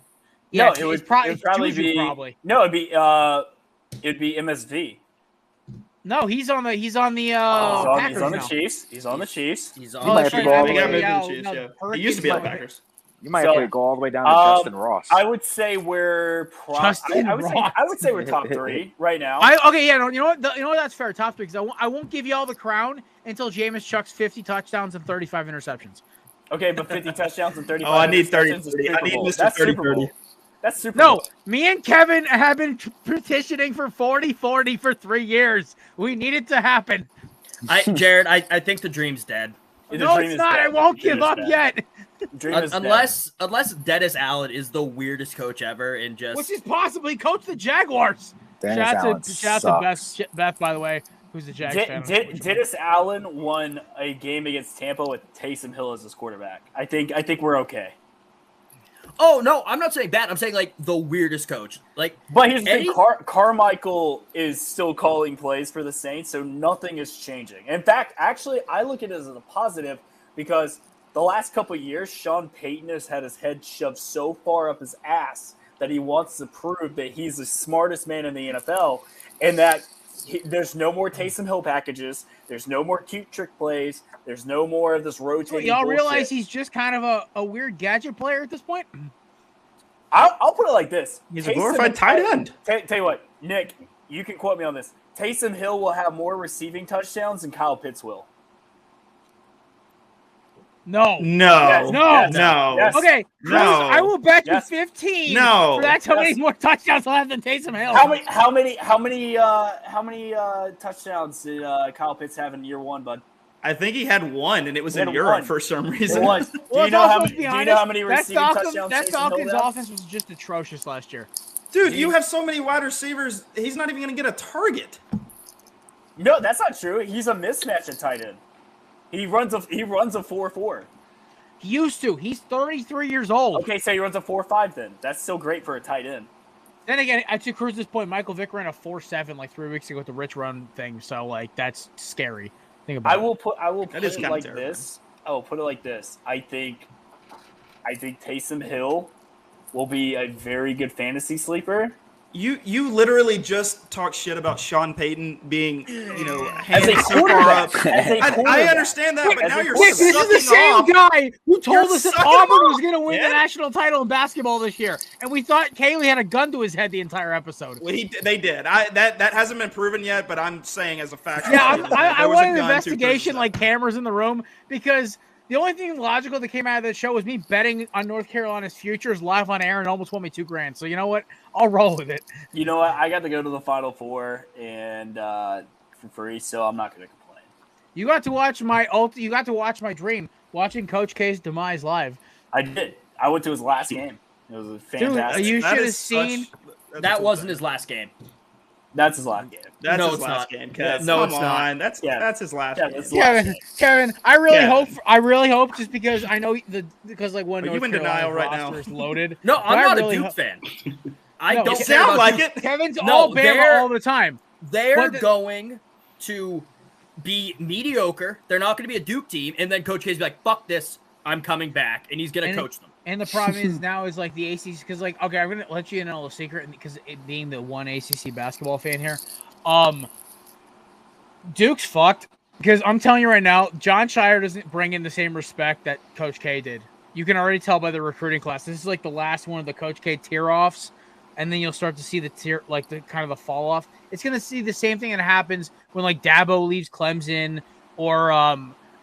Yeah, no, it would probably be. No, it'd be MSV. No, he's on the Packers. He's on the Chiefs. He's on the Chiefs. He might have to go all the way. He used to be on the Packers. You might have to go all the way down to Justin Ross. I would say we're I would say we're top 3 right now. You know what? That's fair. Top 3 because I won't give you all the crown until Jameis chucks 50 touchdowns and 35 interceptions. Okay, but 50 touchdowns and 35. I need 30. I need Mr. 30-30. That's Super Bowl. No, me and Kevin have been petitioning for 40-40 for 3 years. We need it to happen. Jared, I think the dream's dead. No, it's not. I won't give up yet. Unless Dennis Allen is the weirdest coach ever and just which is possibly coach the Jaguars. Shout out to Beth, by the way, who's the Jags fan. Dennis Allen won a game against Tampa with Taysom Hill as his quarterback. I think we're okay. Oh no, I'm not saying that. I'm saying like the weirdest coach. But here's the thing: Carmichael is still calling plays for the Saints, so nothing is changing. In fact, actually, I look at it as a positive because the last couple of years, Sean Payton has had his head shoved so far up his ass that he wants to prove that he's the smartest man in the NFL, and that there's no more Taysom Hill packages. There's no more cute trick plays. There's no more of this rotating. So y'all bullshit. realize he's just kind of a weird gadget player at this point? I'll put it like this. He's a glorified tight end. Tell you what, Nick, you can quote me on this. Taysom Hill will have more receiving touchdowns than Kyle Pitts will. No. Yes. Okay, Cruz, I will bet you 15. No. That's how many more touchdowns he'll have than Taysom Hill. How many touchdowns did Kyle Pitts have in year 1, bud? I think he had 1, and it was in Europe for some reason. Do you know how many receiving touchdowns? That Falcons offense was just atrocious last year. Dude, you have so many wide receivers. He's not even going to get a target. No, that's not true. He's a mismatch at tight end. He runs a 4-4. He used to. He's 33 years old. Okay, so he runs a 4-5 then. That's still great for a tight end. Then again, to Cruz's point, Michael Vick ran a 4-7 like 3 weeks ago with the Rich Run thing. So that's scary. Think about I will put it like this. I'll put it like this. I think Taysom Hill will be a very good fantasy sleeper. You literally just talked shit about Sean Payton being, as a quarterback. I understand that, but now you're This is the same guy who told us that Auburn was going to win the national title in basketball this year, and we thought Kaylee had a gun to his head the entire episode. Well, they did. That hasn't been proven yet, but I'm saying as a fact. Yeah, I want an investigation, like cameras in the room, because the only thing logical that came out of this show was me betting on North Carolina's futures live on air and almost won me $2,000. So you know what? I'll roll with it. You know what? I got to go to the Final Four and for free, so I'm not going to complain. You got to watch my dream, watching Coach K's demise live. I did. I went to his last game. It was fantastic. Dude, you should have seen. That wasn't his last game. That's his last game. That's his last game. No, it's not. That's his last game. Kevin, I really hope just because I know because like one North Carolina roster is loaded. No, I'm not a Duke fan. I don't sound like it. Kevin's all Bama all the time. They're going to be mediocre. They're not going to be a Duke team, and then Coach K's be like, "Fuck this, I'm coming back," and he's going to coach them. And the problem is now is like the ACC, because like, okay, I'm going to let you in on a little secret, because it being the one ACC basketball fan here, Duke's fucked, because I'm telling you right now, John Shire doesn't bring in the same respect that Coach K did. You can already tell by the recruiting class. This is like the last one of the Coach K tear-offs, and then you'll start to see the kind of the fall-off. It's going to see the same thing that happens when like Dabo leaves Clemson, or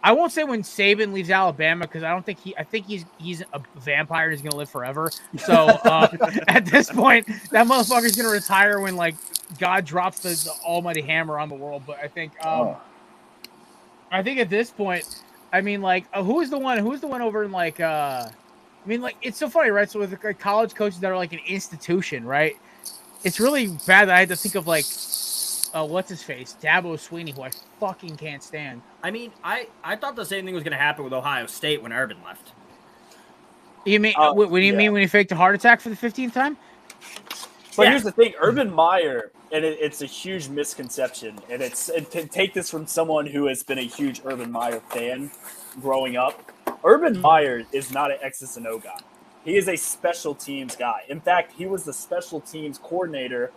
I won't say when Saban leaves Alabama, because I think he's a vampire and he's gonna live forever. So at this point, that motherfucker's gonna retire when like God drops the almighty hammer on the world. But I think at this point, I mean, like who's the one over in like I mean, like it's so funny, right? So with like, college coaches that are like an institution, right? It's really bad that I had to think of like what's his face, Dabo Sweeney, who I fucking can't stand. I mean, I thought the same thing was going to happen with Ohio State when Urban left. You mean what do you mean when he faked a heart attack for the 15th time? But here's the thing, Urban Meyer, and it's a huge misconception, and take this from someone who has been a huge Urban Meyer fan growing up. Urban Meyer is not an X's and O guy. He is a special teams guy. In fact, he was the special teams coordinator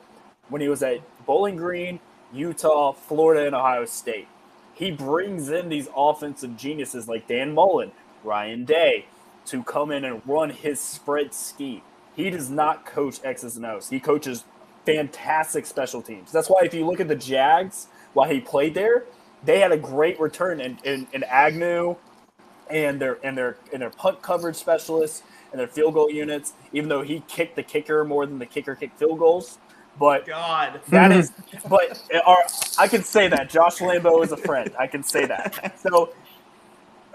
when he was at Bowling Green, Utah, Florida, and Ohio State. He brings in these offensive geniuses like Dan Mullen, Ryan Day, to come in and run his spread scheme. He does not coach X's and O's. He coaches fantastic special teams. That's why if you look at the Jags, while he played there, they had a great return in Agnew and their punt coverage specialists and their field goal units, even though he kicked the kicker more than the kicker kicked field goals. But God, that is. But I can say that Josh Lambo is a friend. I can say that. So,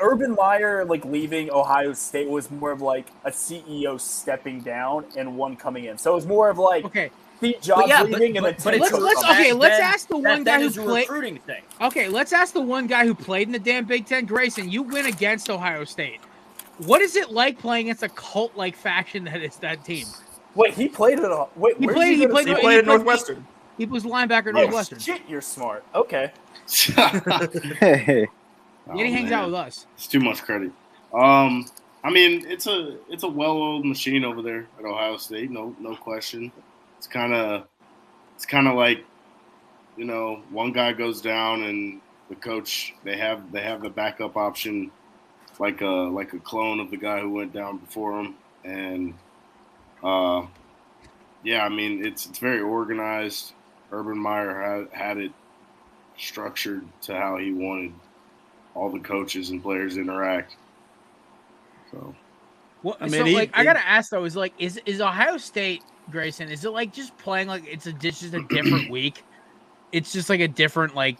Urban Meyer like leaving Ohio State was more of like a CEO stepping down and one coming in. So it was more of like Steve Jobs leaving and then let's ask the one guy who played. Recruiting thing. Okay, let's ask the one guy who played in the damn Big Ten. Grayson, you win against Ohio State. What is it like playing against a cult-like faction that is that team? Wait, he played at a wait. He played at Northwestern. He was linebacker at Northwestern. Shit, you're smart. Okay. Hey. And he hangs out with us. It's too much credit. I mean, it's a well-oiled machine over there at Ohio State. No question. It's kind of like, one guy goes down and the coach they have the backup option, like a clone of the guy who went down before him, and. I mean, it's very organized. Urban Meyer had it structured to how he wanted all the coaches and players to interact. So, well, I mean, I gotta ask though, is Ohio State, Grayson? Is it like just playing like it's just a different week? It's just like a different like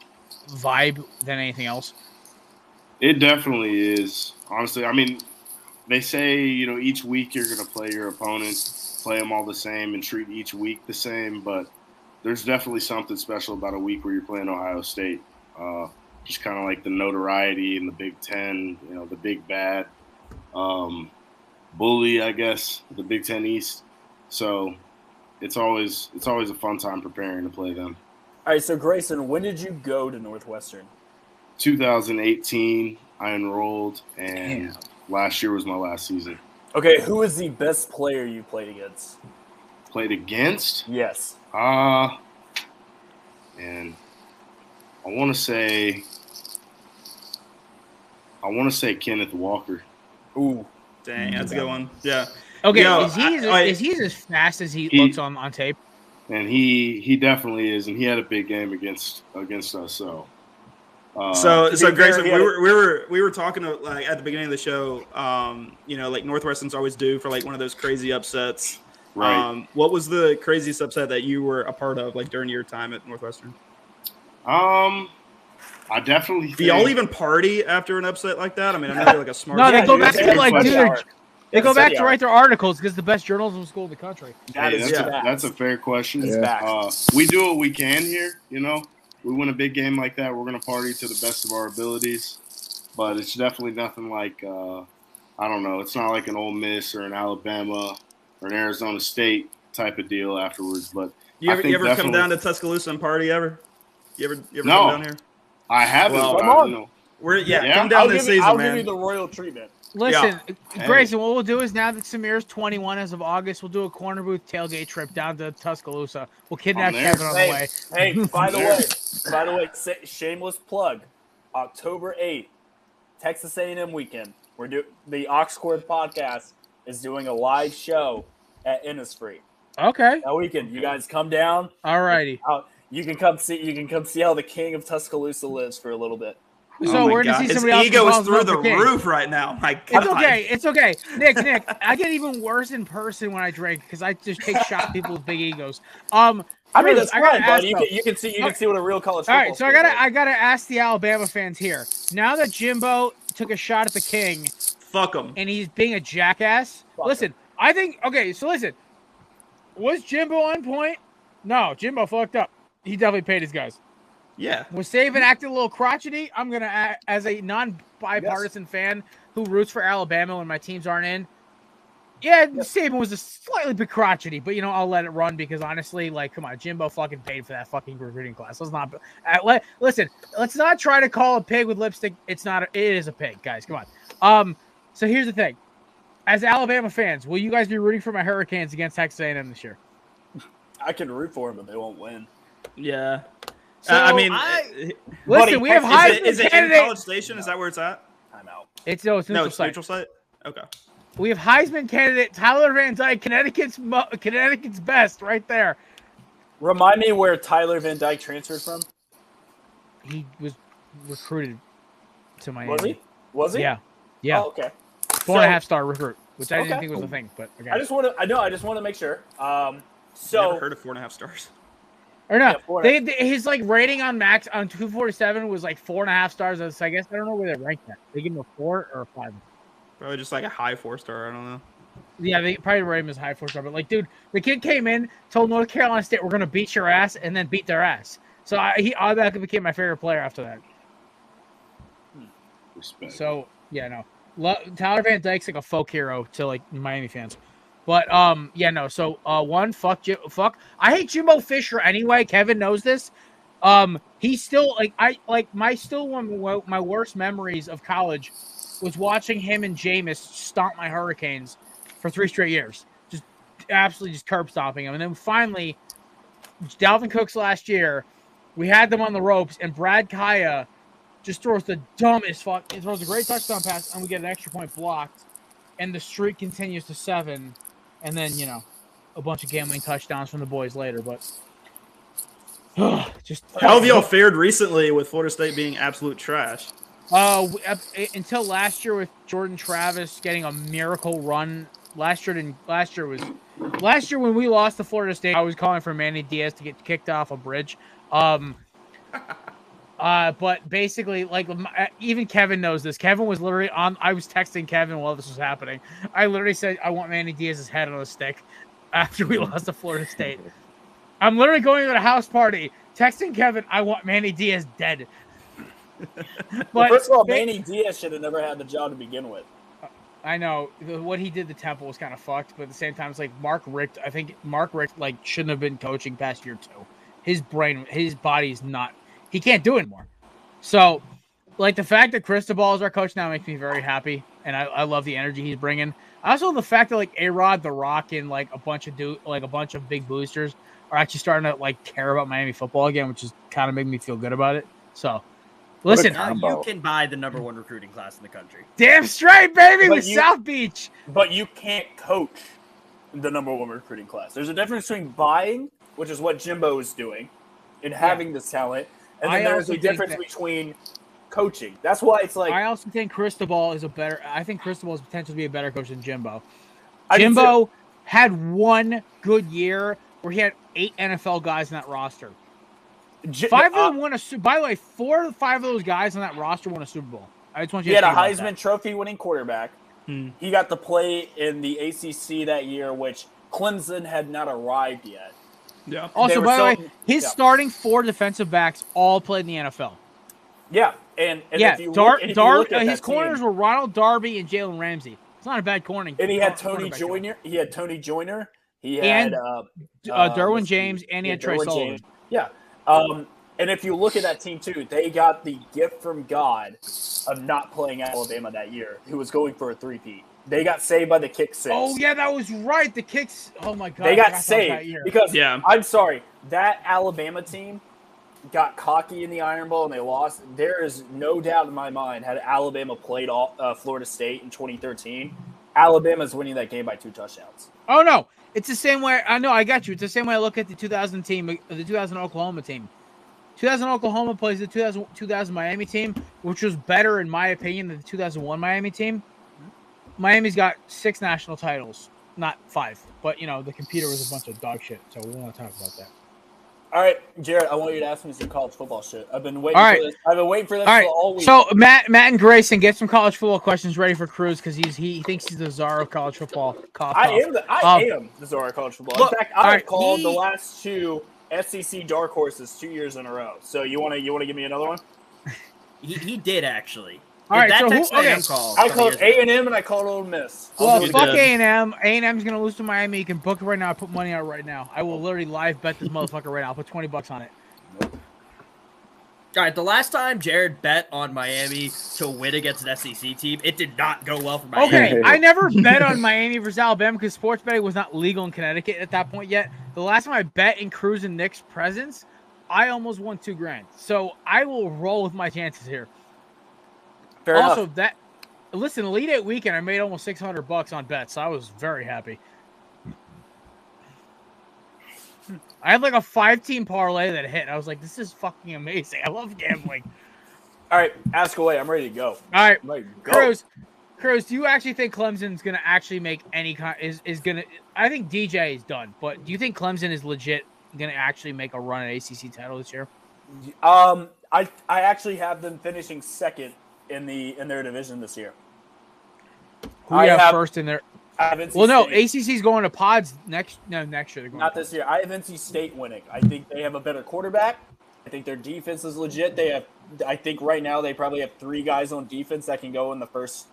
vibe than anything else. It definitely is. Honestly, I mean. They say, each week you're going to play your opponent, play them all the same, and treat each week the same. But there's definitely something special about a week where you're playing Ohio State. Just kind of like the notoriety in the Big Ten, the big bad bully, I guess, the Big Ten East. So it's always a fun time preparing to play them. All right, so Grayson, when did you go to Northwestern? 2018. I enrolled, and last year was my last season. Okay, who is the best player you played against? Played against? Yes. And I want to say Kenneth Walker. Ooh, dang, that's a good one. Yeah. Okay, Yo, is he as fast as he looks on tape? And he definitely is, and he had a big game against us. So Grayson, we were talking like at the beginning of the show. Like Northwestern's always due for like one of those crazy upsets. Right. What was the craziest upset that you were a part of, like during your time at Northwestern? I definitely. Do y'all even party after an upset like that? I mean, I know you're like a smart. No, they go back to like they go back to hour. write their articles because the best journalism school in the country. That's a fair question. Yeah. We do what we can here. You know, we win a big game like that, we're gonna party to the best of our abilities. But it's definitely nothing like I don't know. It's not like an Ole Miss or an Alabama or an Arizona State type of deal afterwards. But you ever come down to Tuscaloosa and party ever? You ever no, come down here? I haven't. Well, come on. You know. Come down this season, I'll man. give you the royal treatment. Listen, Grayson, what we'll do is now that Samir's 21 as of August, we'll do a corner booth tailgate trip down to Tuscaloosa. We'll kidnap Kevin on the way. Hey, by the way, shameless plug. October 8th, Texas A&M weekend. The Oxcord podcast is doing a live show at Innisfree. Okay. That weekend, you guys come down. Alrighty. You can come see how the king of Tuscaloosa lives for a little bit. So we're going to see somebody else. His ego is through the roof right now. My God. It's okay. Nick, I get even worse in person when I drink because I just take shots at people with big egos. I mean, that's fine, but you can see what a real college football. All right, so I gotta ask the Alabama fans here. Now that Jimbo took a shot at the king, fuck him, and he's being a jackass. Listen, I think listen. Was Jimbo on point? No, Jimbo fucked up. He definitely paid his guys. Yeah. Was Saban acting a little crotchety? I'm going to, as a non-bipartisan fan who roots for Alabama when my teams aren't in, Saban was a slightly bit crotchety, but, I'll let it run because, honestly, like, come on, Jimbo fucking paid for that fucking recruiting class. Let's not listen, let's not try to call a pig with lipstick. It is a pig, guys. Come on. So here's the thing. As Alabama fans, will you guys be rooting for my Hurricanes against Texas A&M this year? I can root for them, but they won't win. Yeah. So listen, we have Heisman is it candidate. in College Station? Is that where it's at? I'm out. It's neutral site. Okay. We have Heisman candidate Tyler Van Dyke, Connecticut's best, right there. Remind me where Tyler Van Dyke transferred from. He was recruited to Miami. Was he? Yeah. Oh, okay. 4.5-star recruit, which I didn't think was a thing, but okay. I just want to make sure. Never heard of 4.5 stars. Or no, his like rating on Max on 247 was like 4.5 stars. So I guess I don't know where they ranked that. They give him a 4 or a 5. Probably just like a high 4-star. I don't know. Yeah, they probably rate him as high 4-star. But like, dude, the kid came in, told North Carolina State we're gonna beat your ass, and then beat their ass. So he automatically became my favorite player after that. Respect. So yeah, no, Tyler Van Dyke's like a folk hero to like Miami fans. But So fuck. I hate Jimbo Fisher anyway. Kevin knows this. He's still one of my worst memories of college was watching him and Jameis stomp my Hurricanes for 3 straight years. Just absolutely just curb stomping him. And then finally, Dalvin Cook's last year, we had them on the ropes, and Brad Kaya just throws the dumbest fuck. He throws a great touchdown pass, and we get an extra point blocked, and the streak continues to 7. And then, a bunch of gambling touchdowns from the boys later. But just how have y'all fared recently with Florida State being absolute trash? Until last year with Jordan Travis getting a miracle run. Last year when we lost to Florida State, I was calling for Manny Diaz to get kicked off a bridge. But basically, like, even Kevin knows this. Kevin was literally I was texting Kevin while this was happening. I literally said, I want Manny Diaz's head on a stick after we lost to Florida State. I'm literally going to a house party, texting Kevin, I want Manny Diaz dead. But first of all, Manny Diaz should have never had the job to begin with. I know. What he did to Temple was kind of fucked, but at the same time, it's like Mark Richt, like, shouldn't have been coaching past year 2. His body's not. He can't do it anymore. So, like the fact that Cristobal is our coach now makes me very happy, and I love the energy he's bringing. Also, the fact that like A-Rod, The Rock, and like a bunch of big boosters are actually starting to like care about Miami football again, which is kind of making me feel good about it. So, listen, now you can buy the #1 recruiting class in the country. Damn straight, baby, But with South Beach. But you can't coach the #1 recruiting class. There's a difference between buying, which is what Jimbo is doing, and having this talent, and then there's a difference between coaching. That's why it's like I also think Cristobal is I think Cristobal has potential to be a better coach than Jimbo. I do Jimbo had one good year where he had 8 NFL guys in that roster. 5 of them won a. By the way, 4 or 5 of those guys on that roster won a Super Bowl. I just want you. He to had a think about Heisman Trophy winning quarterback. He got to play in the ACC that year, which Clemson had not arrived yet. Yeah. Also, by the way, his starting 4 defensive backs all played in the NFL. Yeah, and yeah, if you look at his corners were Ronald Darby and Jalen Ramsey. It's not a bad cornering. And he had Tony Joyner. He had Derwin James, and he had Trey Sullivan. Yeah. And if you look at that team too, they got the gift from God of not playing Alabama that year, who was going for a 3-peat. They got saved by the kick six. Oh yeah, that was right. The kicks. Oh my God, they got saved because I'm sorry, that Alabama team got cocky in the Iron Bowl and they lost. There is no doubt in my mind, had Alabama played Florida State in 2013, Alabama's winning that game by 2 touchdowns. Oh no, it's the same way. I know, I got you. It's the same way I look at the 2000 team, the 2000 Oklahoma team. 2000 Oklahoma plays the 2000 Miami team, which was better in my opinion than the 2001 Miami team. Miami's got 6 national titles, not 5. But you know the computer was a bunch of dog shit, so we want to talk about that. All right, Jared, I want you to ask me some college football shit. I've been waiting for this. I've been waiting for this all week. So Matt and Grayson, get some college football questions ready for Cruz because he thinks he's the czar of college football. I am the czar of college football. In fact, I've called the last 2 SEC dark horses 2 years in a row. So you want to give me another one? He did actually. All right, so I called A&M and I called Ole Miss. Well, fuck A&M. A&M's gonna lose to Miami. You can book it right now. I put money out right now. I will literally live bet this motherfucker right now. I'll put $20 on it. All right, the last time Jared bet on Miami to win against an SEC team, it did not go well for Miami. Okay, I never bet on Miami versus Alabama because sports betting was not legal in Connecticut at that point yet. The last time I bet in Cruz and Nick's presence, I almost won $2,000. So I will roll with my chances here. Fair also, enough. Listen, Elite 8 weekend, I made almost $600 on bets. So I was very happy. I had like a 5-team parlay that hit. I was like, this is fucking amazing. I love gambling. All right, ask away. I'm ready to go. All right, go. Cruz, do you actually think Clemson's going to actually make any is going to? I think DJ is done, but do you think Clemson is legit going to actually make a run at ACC title this year? I actually have them finishing second in their division this year. Who do you have first in their? Well, no, ACC's going to pods next year. They're going not this year. I have NC State winning. I think they have a better quarterback. I think their defense is legit. I think right now they probably have 3 guys on defense that can go in the first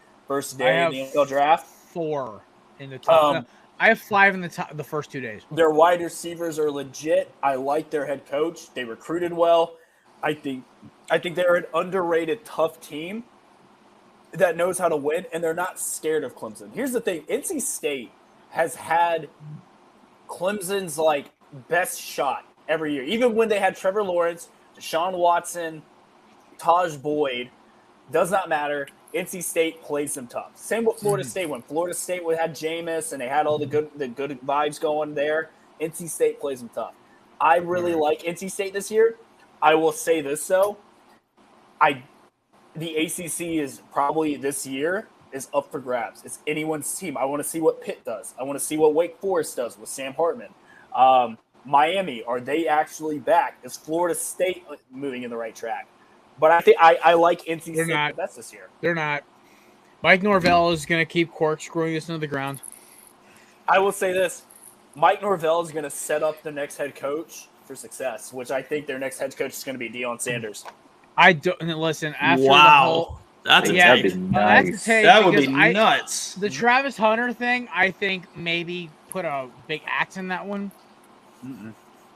day of the NFL draft. 4 in the top. I have 5 in the first 2 days. Their wide receivers are legit. I like their head coach. They recruited well. I think they're an underrated, tough team that knows how to win, and they're not scared of Clemson. Here's the thing. NC State has had Clemson's, best shot every year. Even when they had Trevor Lawrence, Deshaun Watson, Taj Boyd, does not matter. NC State plays them tough. Same with Florida State. When Florida State had Jameis and they had all the good vibes going there, NC State plays them tough. I really like NC State this year. I will say this, though. The ACC is probably this year is up for grabs. It's anyone's team. I want to see what Pitt does. I want to see what Wake Forest does with Sam Hartman. Miami, are they actually back? Is Florida State moving in the right track? But I think I like NC State the best this year. They're not. Mike Norvell is going to keep corkscrewing this into the ground. I will say this. Mike Norvell is going to set up the next head coach for success, which I think their next head coach is going to be Deion Sanders. I don't listen. After that'd be nice. That would be nuts. The Travis Hunter thing, I think maybe put a big axe in that one.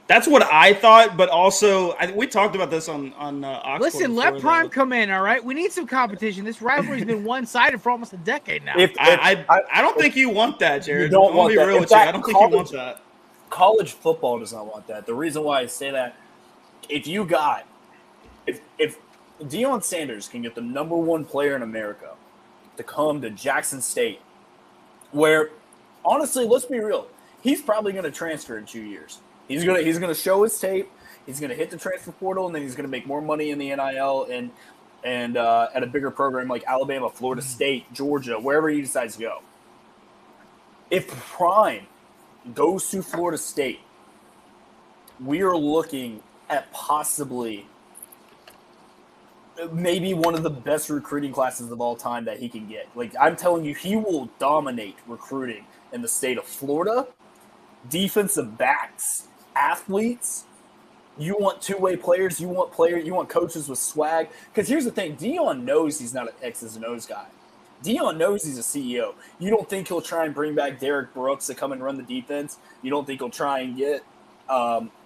That's what I thought, but also we talked about this on Oxford. Listen, let Prime come in, all right? We need some competition. This rivalry's been one-sided for almost a decade now. I don't think you want that, Jared. You don't I'll want be that. real In with you. fact, I don't think you want that. College football does not want that. The reason why I say that, if Deion Sanders can get the number one player in America to come to Jackson State, where honestly, let's be real, he's probably going to transfer in 2 years. He's gonna show his tape. He's gonna hit the transfer portal, and then he's gonna make more money in the NIL and at a bigger program like Alabama, Florida State, Georgia, wherever he decides to go. If Prime goes to Florida State, we are looking at possibly maybe one of the best recruiting classes of all time that he can get. Like, I'm telling you, he will dominate recruiting in the state of Florida. Defensive backs, athletes. You want two-way players. You want coaches with swag. Because here's the thing. Deion knows he's not an X's and O's guy. Deion knows he's a CEO. You don't think he'll try and bring back Derek Brooks to come and run the defense. You don't think he'll try and get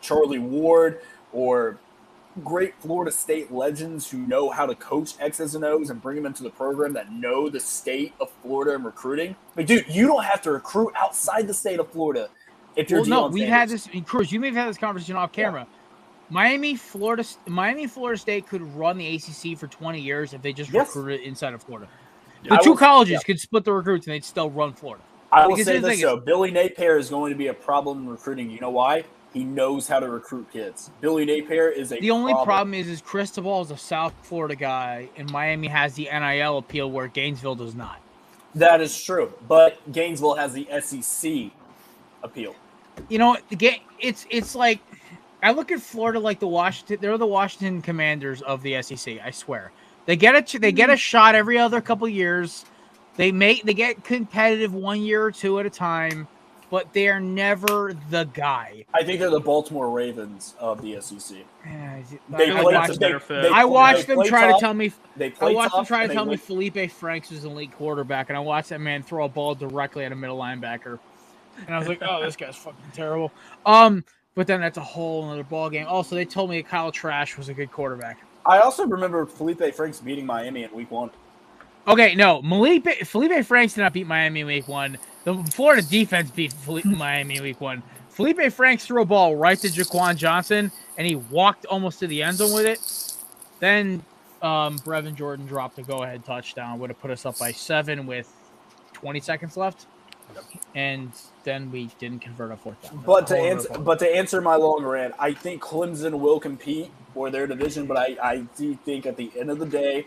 Charlie Ward or great Florida State legends who know how to coach X's and O's and bring them into the program that know the state of Florida and recruiting. Like, dude, you don't have to recruit outside the state of Florida if you're Deion we've Sanders. had this. Cruz, you may have had this conversation off camera. Yeah. Miami, Florida State could run the ACC for 20 years if they just recruited inside of Florida. The two colleges could split the recruits and they'd still run Florida. I will say this, though. Billy Napier is going to be a problem in recruiting. You know why? He knows how to recruit kids. Billy Napier is The only problem is Cristobal is a South Florida guy, and Miami has the NIL appeal where Gainesville does not. That is true, but Gainesville has the SEC appeal. You know, it's like I look at Florida like they're the Washington Commanders of the SEC. I swear, they get a shot every other couple years. They get competitive 1 year or two at a time, but they are never the guy. I think they're the Baltimore Ravens of the SEC. I watched them try to tell me Felipe Franks was an elite quarterback, and I watched that man throw a ball directly at a middle linebacker, and I was like, "Oh, this guy's fucking terrible." But then that's a whole other ball game. Also, they told me Kyle Trask was a good quarterback. I also remember Felipe Franks beating Miami in Week 1. Okay, no, Felipe Franks did not beat Miami in Week 1. The Florida defense beat Miami in Week 1. Felipe Franks threw a ball right to Jaquan Johnson, and he walked almost to the end zone with it. Then Brevin Jordan dropped a go-ahead touchdown, would have put us up by 7 with 20 seconds left. And then we didn't convert a fourth down. But to answer my long rant, I think Clemson will compete for their division, but I do think at the end of the day,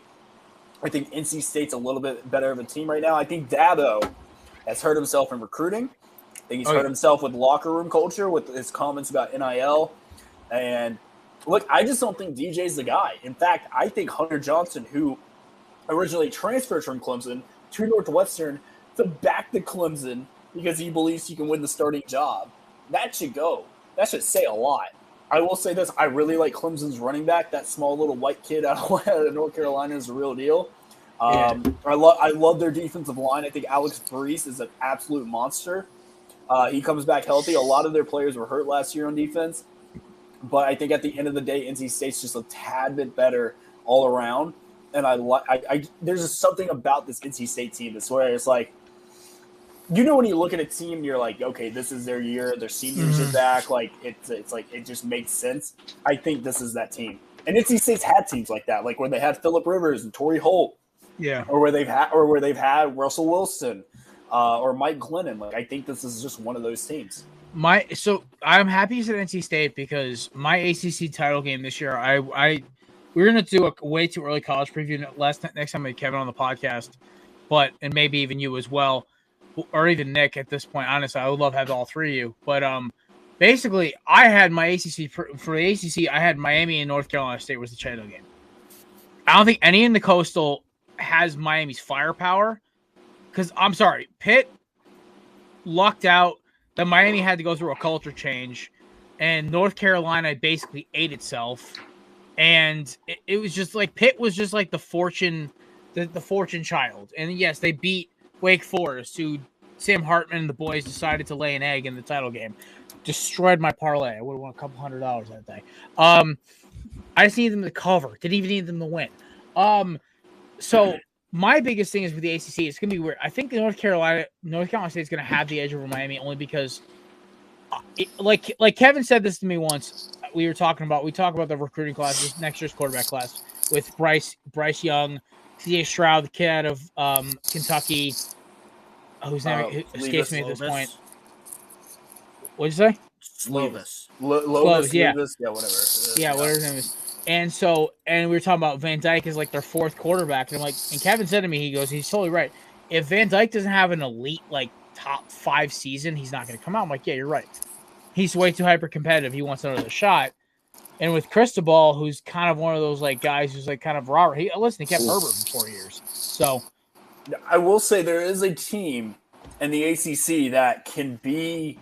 I think NC State's a little bit better of a team right now. I think Dabo has hurt himself in recruiting. I think he's hurt himself with locker room culture, with his comments about NIL. And look, I just don't think DJ's the guy. In fact, I think Hunter Johnson, who originally transferred from Clemson to Northwestern to back to Clemson because he believes he can win the starting job, that should go. That should say a lot. I will say this. I really like Clemson's running back. That small little white kid out of North Carolina is a real deal. I love their defensive line. I think Alex Brees is an absolute monster. He comes back healthy. A lot of their players were hurt last year on defense. But I think at the end of the day, NC State's just a tad bit better all around. And there's just something about this NC State team that's where it's like, you know, when you look at a team and you're like, okay, this is their year, their seniors are back, like it's like it just makes sense. I think this is that team. And NC State's had teams like that, like where they had Phillip Rivers and Torrey Holt. Yeah. Or where they've had Russell Wilson or Mike Glennon. Like, I think this is just one of those teams. So I'm happy you said NC State because my ACC title game this year, we're gonna do a way too early college preview next time we have Kevin on the podcast, and maybe even you as well, or even Nick at this point. Honestly, I would love to have all three of you. But basically, I had my ACC for the ACC. I had Miami and North Carolina State was the title game. I don't think any in the Coastal has Miami's firepower because I'm sorry, Pitt lucked out that Miami had to go through a culture change, and North Carolina basically ate itself. And it was just like Pitt was just like the fortune child. And yes, they beat Wake Forest, who Sam Hartman and the boys decided to lay an egg in the title game. destroyed my parlay. I would have won a couple $100 that day. I just need them to cover. Didn't even need them to win. So my biggest thing is with the ACC. It's gonna be weird. I think North Carolina State is gonna have the edge over Miami only because, like Kevin said this to me once. We talk about the recruiting class, next year's quarterback class with Bryce Young, C.J. Stroud, the kid out of Kentucky, whose name escapes me at this point. What'd you say? Slovis. Slovis, yeah. Slovis, yeah, whatever. Yeah, whatever his name is. And we were talking about Van Dyke is like their fourth quarterback. And I'm like, and Kevin said to me, he goes, he's totally right. If Van Dyke doesn't have an elite, like, top 5 season, he's not going to come out. I'm like, yeah, you're right. He's way too hyper competitive. He wants another shot. And with Cristobal, who's kind of one of those like guys who's like kind of raw. He kept Herbert for 4 years. So I will say there is a team in the ACC that can be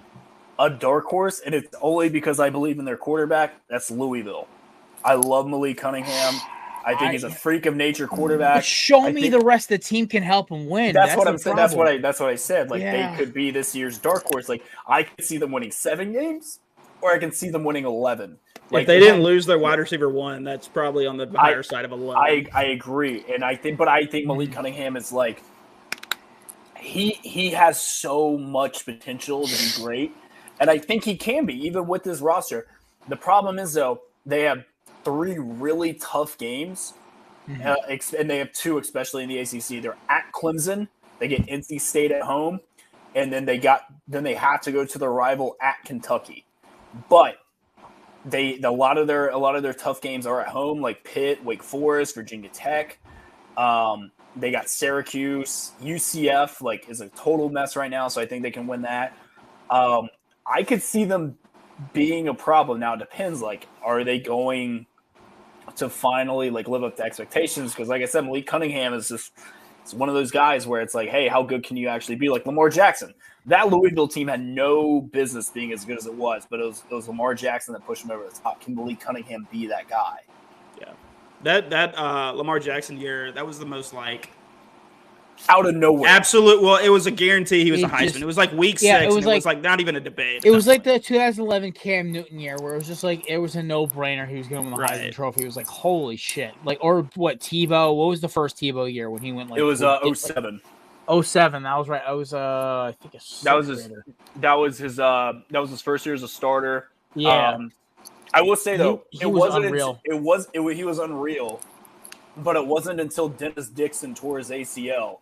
a dark horse, and it's only because I believe in their quarterback. That's Louisville. I love Malik Cunningham. I think he's a freak of nature quarterback. But show me the rest of the team can help him win. That's what I'm saying. That's what I said. Like they could be this year's dark horse. Like I could see them winning 7 games, or I can see them winning 11. Like, if they didn't lose their wide receiver 1, that's probably on the higher side of 11. I agree, and I think Malik Cunningham is like he has so much potential to be great, and I think he can be even with this roster. The problem is though they have 3 really tough games, and they have 2 especially in the ACC. They're at Clemson, they get NC State at home, and then they have to go to the rival at Kentucky, but. A lot of their tough games are at home, like Pitt, Wake Forest, Virginia Tech. They got Syracuse, UCF, like is a total mess right now, so I think they can win that. I could see them being a problem. Now it depends. Like, are they going to finally like live up to expectations? Because, like I said, Malik Cunningham is just it's one of those guys where it's like, hey, how good can you actually be? Like Lamar Jackson. That Louisville team had no business being as good as it was, but it was Lamar Jackson that pushed him over the top. Can Malik Cunningham be that guy? Yeah. That Lamar Jackson year, that was the most like out of nowhere. Absolute. Well, it was a guarantee he was a Heisman. It was like week 6. It was like not even a debate. It was like the 2011 Cam Newton year where it was just like it was a no-brainer he was going to win the Heisman Trophy. It was like holy shit. Like or what Tebow? What was the first Tebow year when he went like? It was 07. 07. That was right. I was I think that was his first year as a starter. Yeah. I will say though, he was unreal. He was unreal, but it wasn't until Dennis Dixon tore his ACL,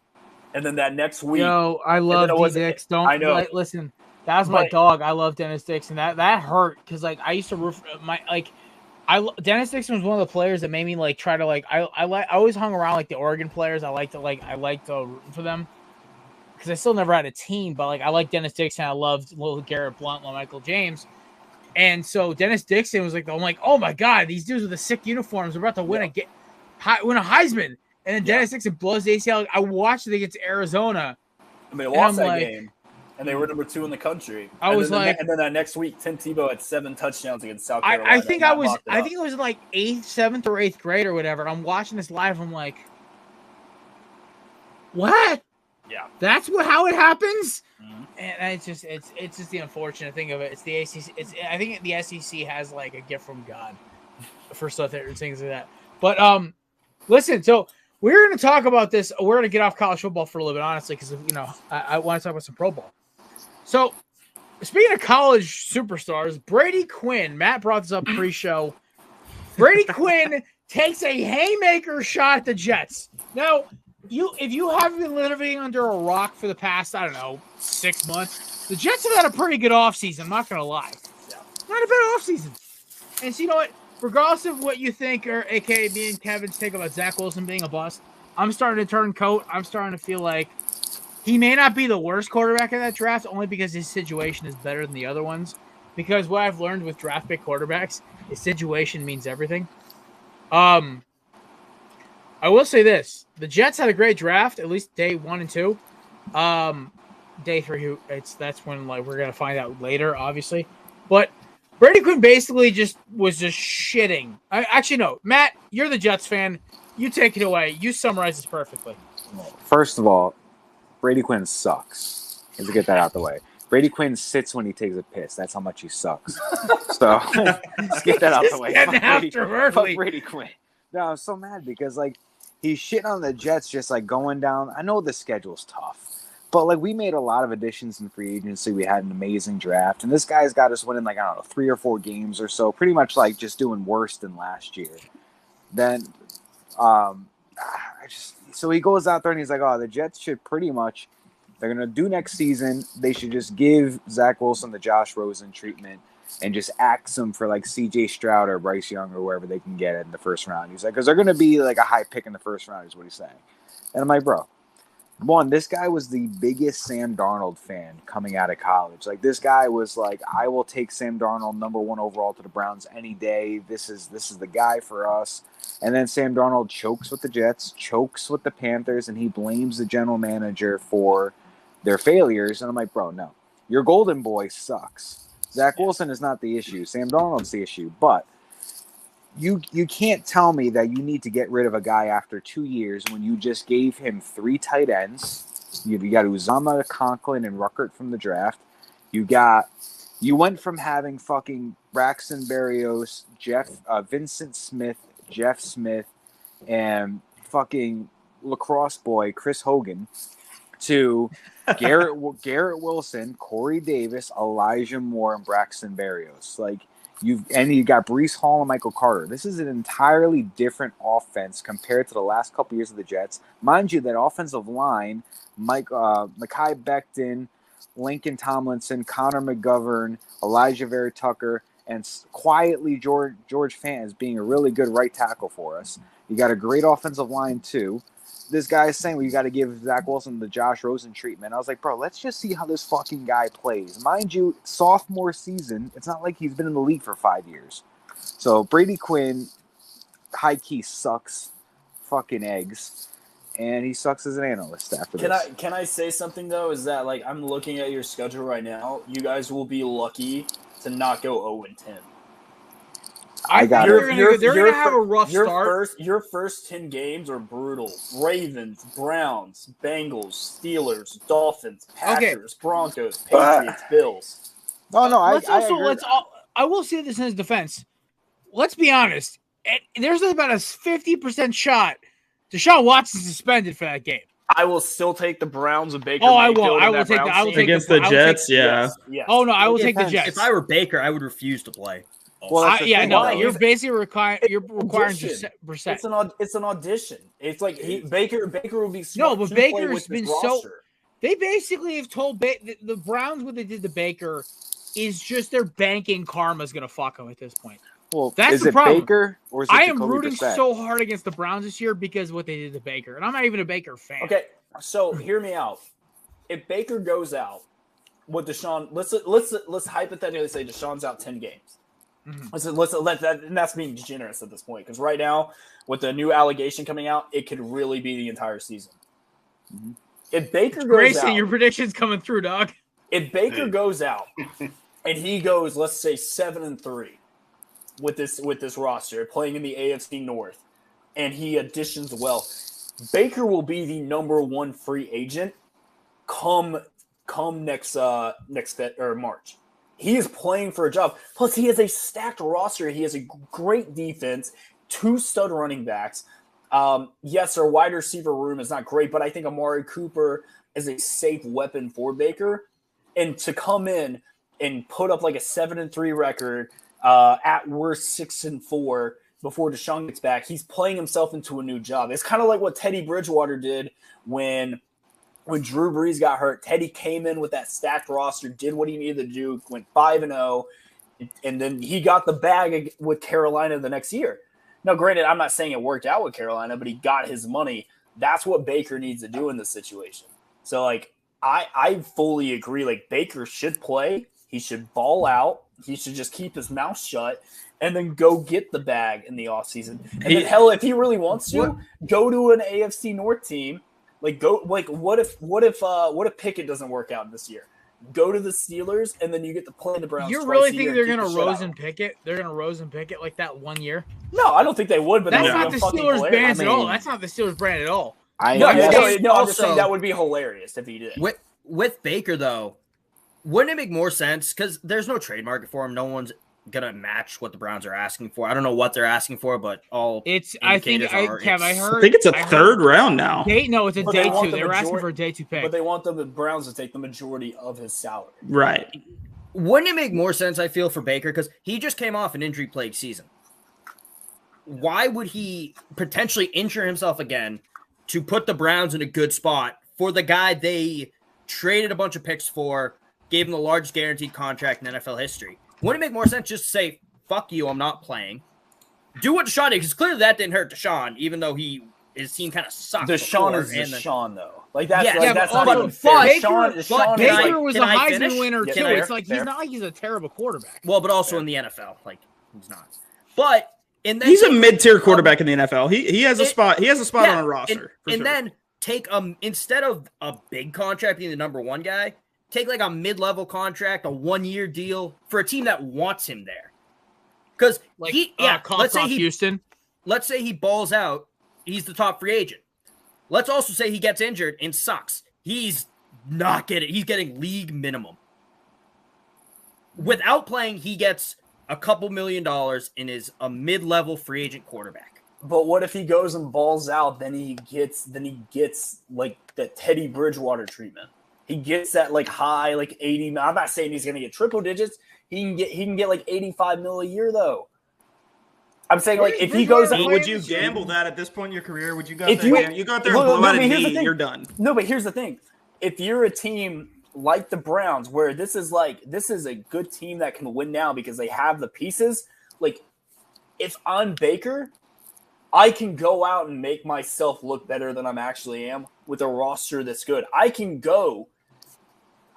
and then that next week. Yo, I love D-Dix. Don't I know. Listen, that was my dog. I love Dennis Dixon. That hurt because like I used to root for Dennis Dixon was one of the players that made me like try to like I always hung around like the Oregon players. I liked to root for them because I still never had a team, but like I liked Dennis Dixon. I loved little Garrett Blount, Michael James, and so Dennis Dixon was like I'm like oh my god, these dudes with the sick uniforms are about to win win a Heisman, and then Dennis Dixon blows the ACL. I watched it against Arizona. I mean, they lost that game. And they were number 2 in the country. And then that next week, Tim Tebow had 7 touchdowns against South Carolina. I think it was in like 7th or 8th grade or whatever. And I'm watching this live. I'm like, what? Yeah, that's how it happens. Mm-hmm. And it's just the unfortunate thing of it. It's the ACC. I think the SEC has like a gift from God for stuff and things like that. But listen, so. We're going to talk about this. We're going to get off college football for a little bit, honestly, because I want to talk about some pro ball. So, speaking of college superstars, Brady Quinn. Matt brought this up pre-show. Brady Quinn takes a haymaker shot at the Jets. Now, if you haven't been living under a rock for the past, 6 months, the Jets have had a pretty good offseason. I'm not going to lie. Yeah. Not a bad offseason. And so, you know what? Regardless of what you think, or a.k.a. me and Kevin's take about Zach Wilson being a bust, I'm starting to turn coat. I'm starting to feel like he may not be the worst quarterback in that draft, only because his situation is better than the other ones. Because what I've learned with draft pick quarterbacks is situation means everything. I will say this. The Jets had a great draft, at least day 1 and 2. Day 3, that's when we're going to find out later, obviously. But Brady Quinn basically was shitting. Actually, no. Matt, you're the Jets fan. You take it away. You summarize this perfectly. First of all, Brady Quinn sucks. Let's get that out the way. Brady Quinn sits when he takes a piss. That's how much he sucks. So let's get that out the way. Fuck Brady Quinn. No, I'm so mad because like he's shitting on the Jets, just like going down. I know the schedule's tough, but like we made a lot of additions in free agency. We had an amazing draft, and this guy's got us winning like I don't know 3 or 4 games or so. Pretty much like just doing worse than last year. Then, so he goes out there and he's like, "Oh, the Jets should pretty much." They're going to do next season. They should just give Zach Wilson the Josh Rosen treatment and just axe him for like CJ Stroud or Bryce Young or wherever they can get it in the first round. He's like, because they're going to be like a high pick in the first round is what he's saying. And I'm like, bro, one, this guy was the biggest Sam Darnold fan coming out of college. Like this guy was like, I will take Sam Darnold #1 overall to the Browns any day. This is the guy for us. And then Sam Darnold chokes with the Jets, chokes with the Panthers, and he blames the general manager for their failures. And I'm like, bro, no. Your golden boy sucks. Zach Wilson is not the issue. Sam Darnold's the issue. But you can't tell me that you need to get rid of a guy after 2 years when you just gave him 3 tight ends. You got Uzama, Conklin, and Ruckert from the draft. You went from having fucking Braxton Berrios, Vincent Smith, Jeff Smith, and fucking lacrosse boy Chris Hogan to Garrett Wilson, Corey Davis, Elijah Moore, and Braxton Berrios. Like you got Breece Hall and Michael Carter. This is an entirely different offense compared to the last couple years of the Jets. Mind you, that offensive line, Mekhi Becton, Lincoln Tomlinson, Connor McGovern, Elijah Vera Tucker, and quietly George Fant is being a really good right tackle for us. You got a great offensive line too. This guy is saying, well, you got to give Zach Wilson the Josh Rosen treatment. I was like, bro, let's just see how this fucking guy plays. Mind you, sophomore season, it's not like he's been in the league for 5 years. So Brady Quinn, high-key sucks fucking eggs, and he sucks as an analyst after this. Can I say something, though, is that, like, I'm looking at your schedule right now. You guys will be lucky to not go 0-10. They're gonna have a rough start. Your first 10 games are brutal. Ravens, Browns, Bengals, Steelers, Dolphins, Packers, Broncos, Patriots, Bills. I will say this in his defense. Let's be honest. There's about a 50% shot Deshaun Watson suspended for that game. I will still take the Browns and Baker. Oh, I will. I will take the. I will take against the Jets. Yeah. Yes. Oh no, I will take the Jets. If I were Baker, I would refuse to play. Well, you're basically requiring Brissett. It's an audition. It's like Baker will be smart. No, but Baker's been so. They basically have told the Browns what they did to Baker is just their banking karma's gonna fuck them at this point. Well, that's the problem. Baker or is it I am Jacoby rooting Brissett? So hard against the Browns this year because of what they did to Baker, and I'm not even a Baker fan. Okay, so hear me out. If Baker goes out with Deshaun, let's hypothetically say Deshaun's out 10 games. Mm-hmm. Let's let that, and that's being generous at this point because right now, with the new allegation coming out, it could really be the entire season. Mm-hmm. If Baker goes out, your prediction's coming through, dog. If Baker goes out and he goes, let's say 7-3 with this roster, playing in the AFC North, and he auditions well, Baker will be the #1 free agent come next March. He is playing for a job. Plus, he has a stacked roster. He has a great defense, 2 stud running backs. Yes, our wide receiver room is not great, but I think Amari Cooper is a safe weapon for Baker. And to come in and put up like a 7-3 record, at worst 6-4 before Deshaun gets back, he's playing himself into a new job. It's kind of like what Teddy Bridgewater did when Drew Brees got hurt. Teddy came in with that stacked roster, did what he needed to do, went 5-0, and then he got the bag with Carolina the next year. Now, granted, I'm not saying it worked out with Carolina, but he got his money. That's what Baker needs to do in this situation. So, like, I fully agree. Like, Baker should play. He should ball out. He should just keep his mouth shut and then go get the bag in the offseason. And then, hell, if he really wants to, go to an AFC North team. Like, what if Pickett doesn't work out this year? Go to the Steelers, and then you get to play the Browns. You really think they're going to Rosen Pickett? They're going to Rosen Pickett like that 1 year? No, I don't think they would. But that's not the Steelers brand at all. That's not the Steelers brand at all. I'm just saying that would be hilarious if he did. With Baker though, Wouldn't it make more sense? Because there's no trade market for him. No one's gonna match what the Browns are asking for. I don't know what they're asking for, but all I think I think it's a third round now. No, it's a day 2. They were asking for a day 2 pick. But they want the Browns to take the majority of his salary. Right. Wouldn't it make more sense, I feel, for Baker? Because he just came off an injury-plagued season. Why would he potentially injure himself again to put the Browns in a good spot for the guy they traded a bunch of picks for, gave him the largest guaranteed contract in NFL history? Wouldn't it make more sense just to say, fuck you, I'm not playing? Do what Deshaun did, because clearly that didn't hurt Deshaun, even though his team kind of sucked. Deshaun is Deshaun, though. Like, that's, yeah, that's but, not even but Baker was a Heisman winner, too. Fair, it's like, he's not like he's a terrible quarterback. Well, but also in the NFL. Like, he's not. But, and then he's a mid-tier quarterback in the NFL. He has a spot. He has a spot on a roster. And then take, instead of a big contract being the number one guy, take like a mid-level contract, a 1-year deal for a team that wants him there. Because let's say Houston. Let's say he balls out. He's the top free agent. Let's also say he gets injured and sucks. He's getting league minimum. Without playing, he gets a couple $1 million and is a mid-level free agent quarterback. But what if he goes and balls out? Then he gets like the Teddy Bridgewater treatment. He gets that like high, like 80. I'm not saying he's going to get triple digits. He can get like 85 mil a year though. I'm saying like if he goes, would you gamble that at this point in your career? Would you go there? You go out there and blow out a knee, you're done. No, but here's the thing: if you're a team like the Browns, where this is a good team that can win now because they have the pieces. Like, if I'm Baker, I can go out and make myself look better than I'm actually am with a roster that's good. I can go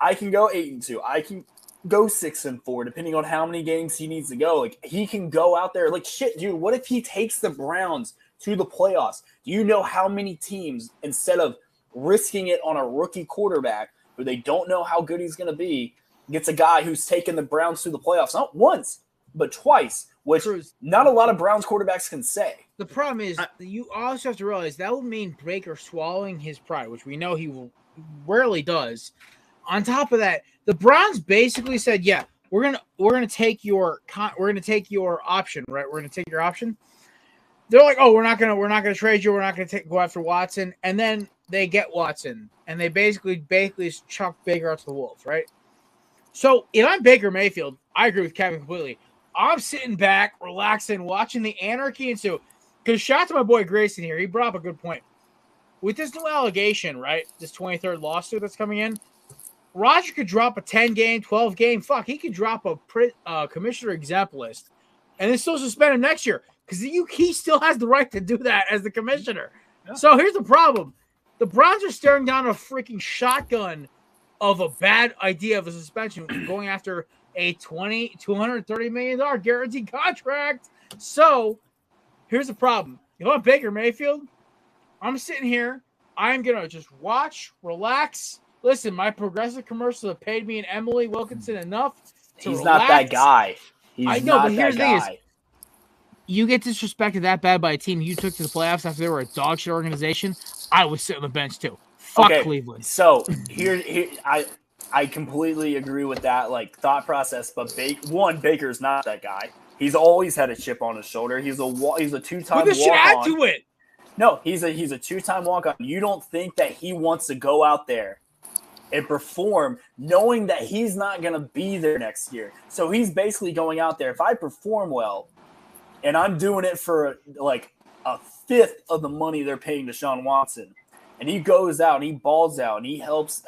8-2. I can go 6-4, depending on how many games he needs to go. Like, he can go out there. Like, shit, dude, what if he takes the Browns to the playoffs? Do you know how many teams, instead of risking it on a rookie quarterback who they don't know how good he's going to be, gets a guy who's taken the Browns to the playoffs, not once, but twice, which not a lot of Browns quarterbacks can say. The problem is you also have to realize that would mean Baker swallowing his pride, which we know he rarely does. On top of that, the Browns basically said, "Yeah, we're gonna take your option, right? We're gonna take your option." They're like, "Oh, we're not gonna trade you. We're not gonna go after Watson." And then they get Watson, and they basically chuck Baker out to the wolves, right? So if I'm Baker Mayfield, I agree with Kevin completely. I'm sitting back, relaxing, watching the anarchy ensue. Because shout out to my boy Grayson here. He brought up a good point. With this new allegation, right, this 23rd lawsuit that's coming in, Roger could drop a 10-game, 12-game. Fuck, he could drop a commissioner exempt list and then still suspend him next year because he still has the right to do that as the commissioner. Yeah. So here's the problem. The Browns are staring down a freaking shotgun of a bad idea of a suspension going after a $230 million guaranteed contract. So here's the problem. You know what, Baker Mayfield? I'm sitting here. I'm going to just watch, relax. Listen, my progressive commercials have paid me and Emily Wilkinson enough to He's relax. not that guy. I know, but here's the thing is, you get disrespected that bad by a team you took to the playoffs after they were a dog shit organization, I would sit on the bench too. Fuck Cleveland. So here I completely agree with that like thought process, but Baker's not that guy. He's always had a chip on his shoulder. He's a two-time walk-on. This should add to it. No, he's a two-time walk-on. You don't think that he wants to go out there and perform knowing that he's not going to be there next year. So he's basically going out there. If I perform well and I'm doing it for like a fifth of the money they're paying Deshaun Watson, and he goes out and he balls out and he helps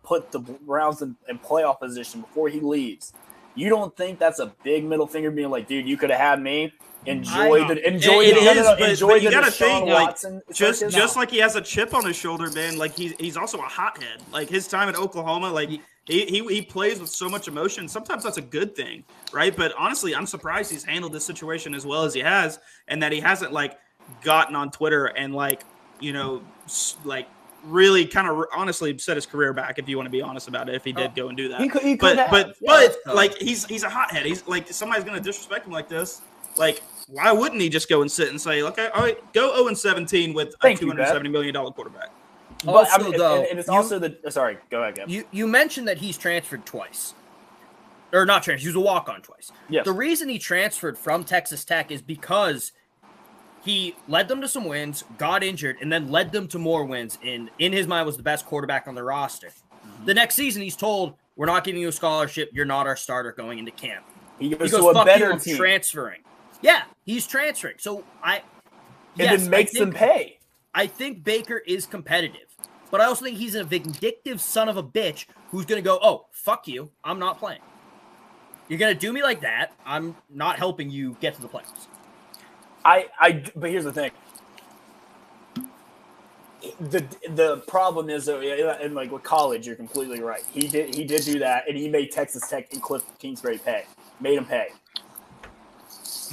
put the Browns in playoff position before he leaves, you don't think that's a big middle finger being like, dude, you could have had me? Enjoy the Deshaun Watson. Just like he has a chip on his shoulder, man. Like he's also a hothead. Like his time at Oklahoma, like he plays with so much emotion. Sometimes that's a good thing, right? But honestly, I'm surprised he's handled this situation as well as he has, and that he hasn't like gotten on Twitter and like really kind of honestly set his career back. If you want to be honest about it, if he did go and do that, but like he's a hothead. He's like somebody's gonna disrespect him like this. Like, why wouldn't he just go and sit and say, okay, all right, go 0-17 with a $270 million quarterback? Also, I mean, though, and it's also the sorry. Go ahead, Gab. You mentioned that he's transferred twice, or not transferred. He was a walk-on twice. Yes. The reason he transferred from Texas Tech is because he led them to some wins, got injured, and then led them to more wins. And in his mind, was the best quarterback on their roster. Mm-hmm. The next season, he's told, "We're not giving you a scholarship. You're not our starter going into camp." He goes to a better team. Transferring. Yeah, he's transferring. So then makes them pay. I think Baker is competitive. But I also think he's a vindictive son of a bitch who's going to go, oh, fuck you. I'm not playing. You're going to do me like that. I'm not helping you get to the playoffs. But here's the thing. The problem is, and like with college, you're completely right. He did do that, and he made Texas Tech and Cliff Kingsbury pay. Made him pay.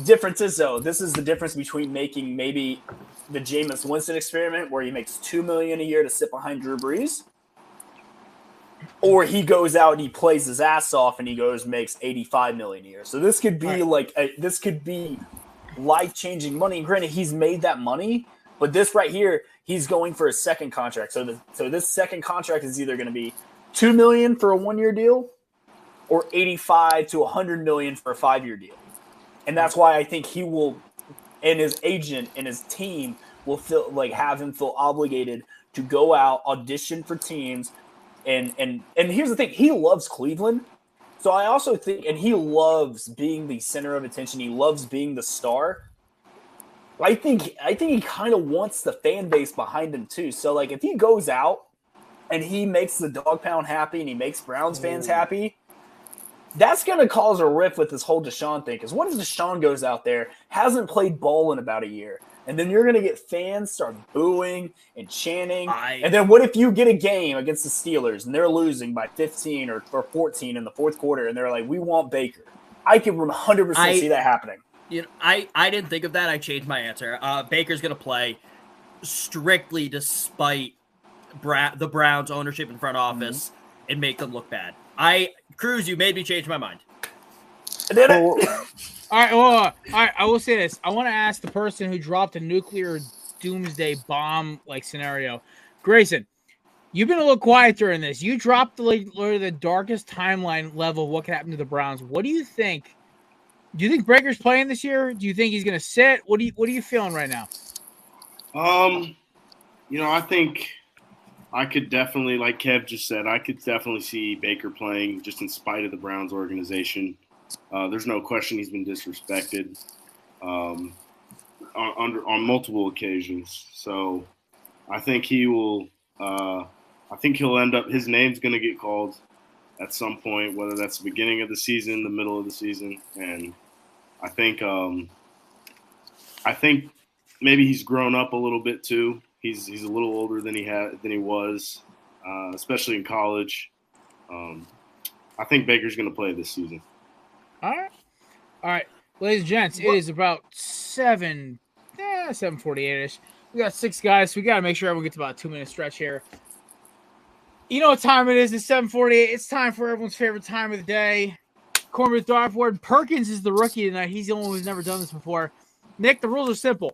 Difference is, though, this is the difference between making maybe the Jameis Winston experiment where he makes $2 million a year to sit behind Drew Brees, or he goes out and he plays his ass off and he makes $85 million a year. So this could be this could be life-changing money. And granted, he's made that money, but this right here, he's going for a second contract. So this second contract is either going to be $2 million for a 1-year deal or $85 to $100 million for a 5-year deal. And that's why I think he will, and his agent and his team will have him feel obligated to go out, audition for teams, and here's the thing, he loves Cleveland. So I also think, and he loves being the center of attention. He loves being the star. I think he kind of wants the fan base behind him too. So like if he goes out and he makes the dog pound happy and he makes Browns fans happy, that's going to cause a rift with this whole Deshaun thing. Because what if Deshaun goes out there, hasn't played ball in about a year, and then you're going to get fans start booing and chanting? And then what if you get a game against the Steelers and they're losing by 15 or 14 in the fourth quarter, and they're like, we want Baker? I can 100% see that happening. You know, I didn't think of that. I changed my answer. Baker's going to play strictly despite the Browns' ownership and front office and make them look bad. Cruz, you made me change my mind. All right, all right. I will say this. I want to ask the person who dropped a nuclear doomsday bomb like scenario, Grayson. You've been a little quiet during this. You dropped the darkest timeline level of what could happen to the Browns. What do you think? Do you think Baker's playing this year? Do you think he's going to sit? What are you feeling right now? I think I could definitely, like Kev just said, I could definitely see Baker playing just in spite of the Browns organization. There's no question he's been disrespected on multiple occasions. So I think he will. I think he'll end up. His name's going to get called at some point, whether that's the beginning of the season, the middle of the season, and I think maybe he's grown up a little bit too. He's a little older than he was, especially in college. I think Baker's going to play this season. All right, ladies and gents, it is about 7:48ish. We got 6 guys, so we got to make sure everyone gets about a 2-minute stretch here. You know what time it is? It's 7:48. It's time for everyone's favorite time of the day. Cornbread dartboard. Perkins is the rookie tonight. He's the only one who's never done this before. Nick, the rules are simple.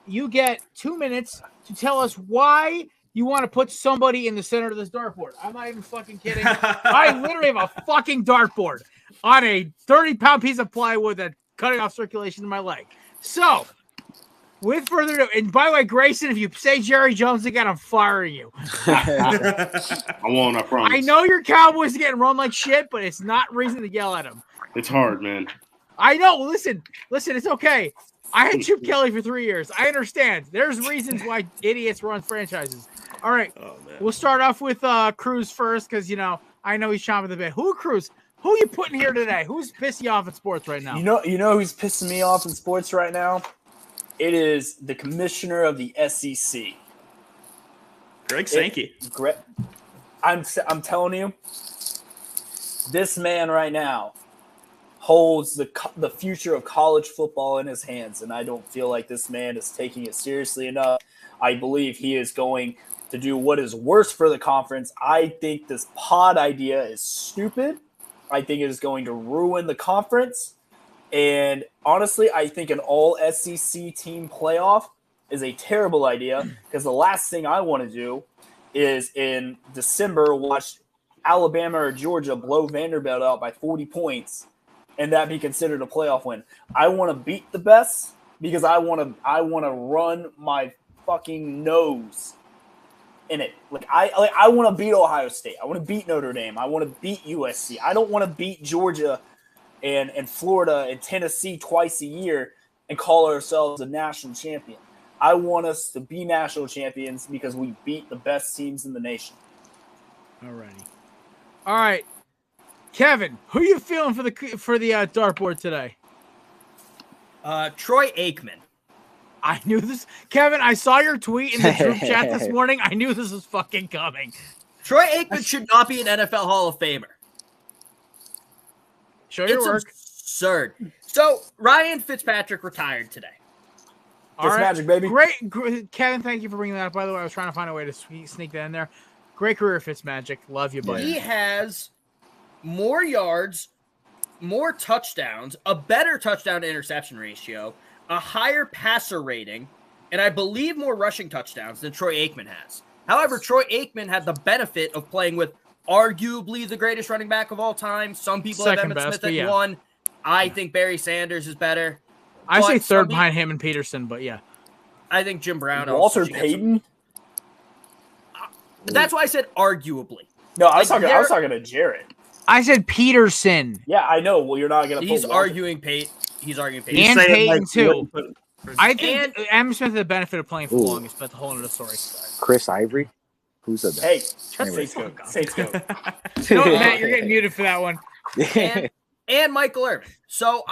You get 2 minutes to tell us why you want to put somebody in the center of this dartboard. I'm not even fucking kidding. I literally have a fucking dartboard on a 30-pound piece of plywood that's cutting off circulation in my leg. So, with further ado, and by the way, Grayson, if you say Jerry Jones again, I'm firing you. I won't, I promise. I know your Cowboys are getting run like shit, but it's not reason to yell at them. It's hard, man. I know. Listen, it's okay. I had Chip Kelly for 3 years. I understand. There's reasons why idiots run franchises. All right. We'll start off with Cruz first because, I know he's chomping the bit. Cruz? Who are you putting here today? Who's pissing you off in sports right now? You know who's pissing me off in sports right now? It is the commissioner of the SEC. Greg Sankey. I'm telling you, this man right now holds the future of college football in his hands, and I don't feel like this man is taking it seriously enough. I believe he is going to do what is worse for the conference. I think this pod idea is stupid. I think it is going to ruin the conference. And honestly, I think an all SEC team playoff is a terrible idea because the last thing I want to do is in December watch Alabama or Georgia blow Vanderbilt out by 40 points and that be considered a playoff win. I want to beat the best because I want to run my fucking nose in it. I want to beat Ohio State. I want to beat Notre Dame. I want to beat USC. I don't want to beat Georgia and Florida and Tennessee twice a year and call ourselves a national champion. I want us to be national champions because we beat the best teams in the nation. Alrighty. All right, Kevin, who are you feeling for the dartboard today? Troy Aikman. I knew this, Kevin. I saw your tweet in the group chat this morning. I knew this was fucking coming. Troy Aikman should not be an NFL Hall of Famer. Show your work. Absurd. So Ryan Fitzpatrick retired today. All right. Magic, baby. Great, Kevin. Thank you for bringing that up. By the way, I was trying to find a way to sneak that in there. Great career, Fitzmagic. Love you, buddy. He has more yards, more touchdowns, a better touchdown to interception ratio, a higher passer rating, and I believe more rushing touchdowns than Troy Aikman has. However, Troy Aikman had the benefit of playing with arguably the greatest running back of all time. Some people have Emmitt Smith at one. I think Barry Sanders is better. I say third behind him and Peterson, but yeah. I think Jim Brown. Walter Payton? That's why I said arguably. No, I was talking to Jared. I said Peterson. Yeah, I know. Well, you're not going to. He's arguing Peyton. He's arguing Peyton. And Peyton too. I think Emmitt Smith had the benefit of playing for the longest, but the whole other story. Chris Ivory. Who said that? Hey, Saints go. Saints go. No, Matt, you're getting muted for that one. And Michael Irvin. So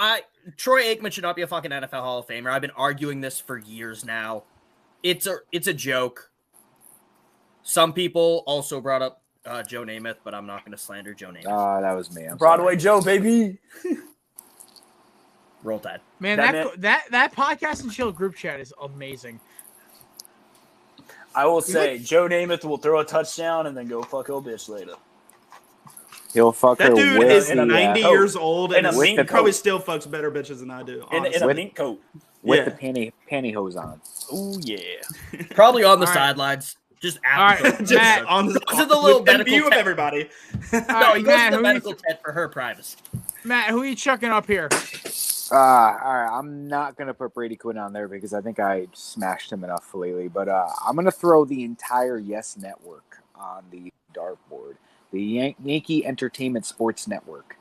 Troy Aikman should not be a fucking NFL Hall of Famer. I've been arguing this for years now. It's a joke. Some people also brought up Joe Namath, but I'm not going to slander Joe Namath. That was me. Broadway Joe, baby. Roll Tide. Man, that podcast and chill group chat is amazing. I will say, Joe Namath will throw a touchdown and then go fuck old bitch later. He'll fuck that her dude with is the, 90 years old and he probably still fucks better bitches than I do. In a mink coat. With the pantyhose on. Oh, yeah. Probably on the sidelines. Just after just on the little in view of everybody. No, he goes to the medical tent for her privacy. Matt, who are you chucking up here? All right, I'm not gonna put Brady Quinn on there because I think I smashed him enough lately. But I'm gonna throw the entire Yes Network on the dartboard, the Yankee Entertainment Sports Network.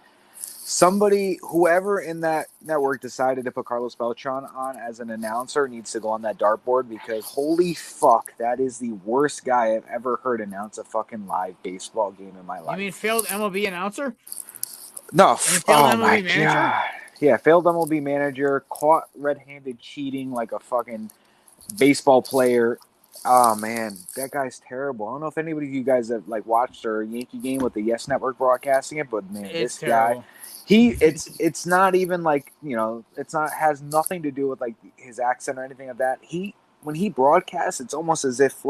Whoever in that network decided to put Carlos Beltran on as an announcer needs to go on that dartboard because holy fuck, that is the worst guy I've ever heard announce a fucking live baseball game in my life. You mean failed MLB announcer? No. Oh my god. Yeah, failed MLB manager, caught red-handed cheating like a fucking baseball player. Oh man, that guy's terrible. I don't know if anybody of you guys have watched our Yankee game with the Yes Network broadcasting it, but man, this guy, it's not even has nothing to do with his accent or anything like that. When he broadcasts, it's almost as if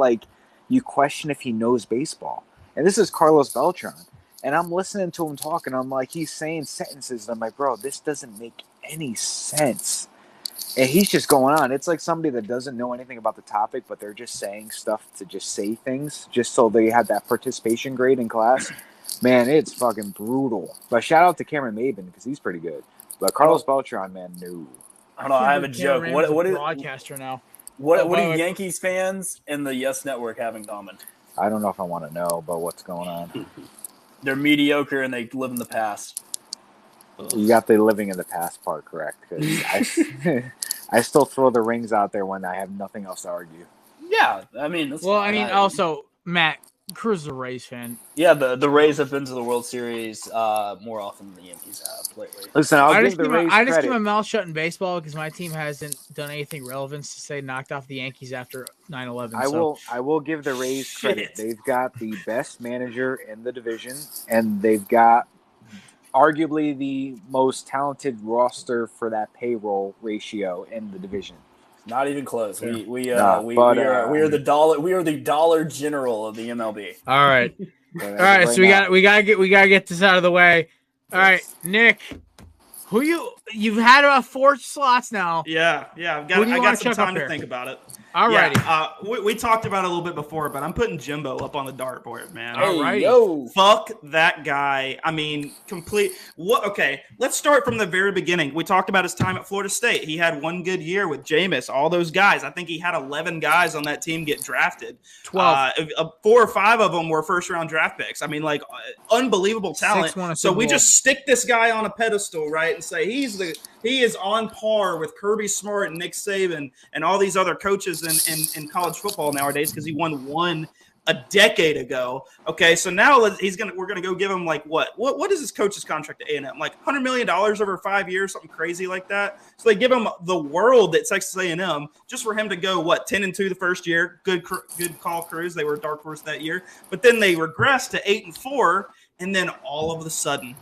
you question if he knows baseball. And this is Carlos Beltran. And I'm listening to him talk, and I'm like, he's saying sentences, and I'm like, bro, this doesn't make any sense. And he's just going on. It's like somebody that doesn't know anything about the topic, but they're just saying stuff to just say things, just so they have that participation grade in class. Man, it's fucking brutal. But shout out to Cameron Maben, because he's pretty good. But Carlos Beltran, man, no. I don't know. I have a joke. What is broadcaster now? What do Yankees fans and the Yes Network have in common? I don't know if I want to know, but what's going on? They're mediocre and they live in the past. You got the living in the past part correct. Because I still throw the rings out there when I have nothing else to argue. Yeah, I mean. Also, Matt, Cruz is a Rays fan. Yeah, the Rays have been to the World Series more often than the Yankees have lately. Listen, I just keep my mouth shut in baseball because my team hasn't done anything relevant to say knocked off the Yankees after 9/11. I will give the Rays credit. They've got the best manager in the division, and they've got arguably the most talented roster for that payroll ratio in the division. Not even close. We are the dollar general of the MLB. All right. All right, so we gotta get this out of the way. All right, Nick, you've had about 4 slots now. Yeah, I got some time to think about it. All righty. Yeah, we talked about it a little bit before, but I'm putting Jimbo up on the dartboard, man. All right. Fuck that guy. I mean, okay, let's start from the very beginning. We talked about his time at Florida State. He had one good year with Jameis, all those guys. I think he had 11 guys on that team get drafted. 12. 4 or 5 of them were first-round draft picks. I mean, like, unbelievable talent. So we just stick this guy on a pedestal, right, and say he is on par with Kirby Smart and Nick Saban and all these other coaches in college football nowadays because he won one a decade ago. Okay, so now we're gonna go give him like what is his coach's contract at A&M? Like $100 million over 5 years, something crazy like that. So they give him the world at Texas A&M just for him to go 10-2 the first year. Good call, Cruz. They were a dark horse that year, but then they regressed to 8-4, and then all of a sudden,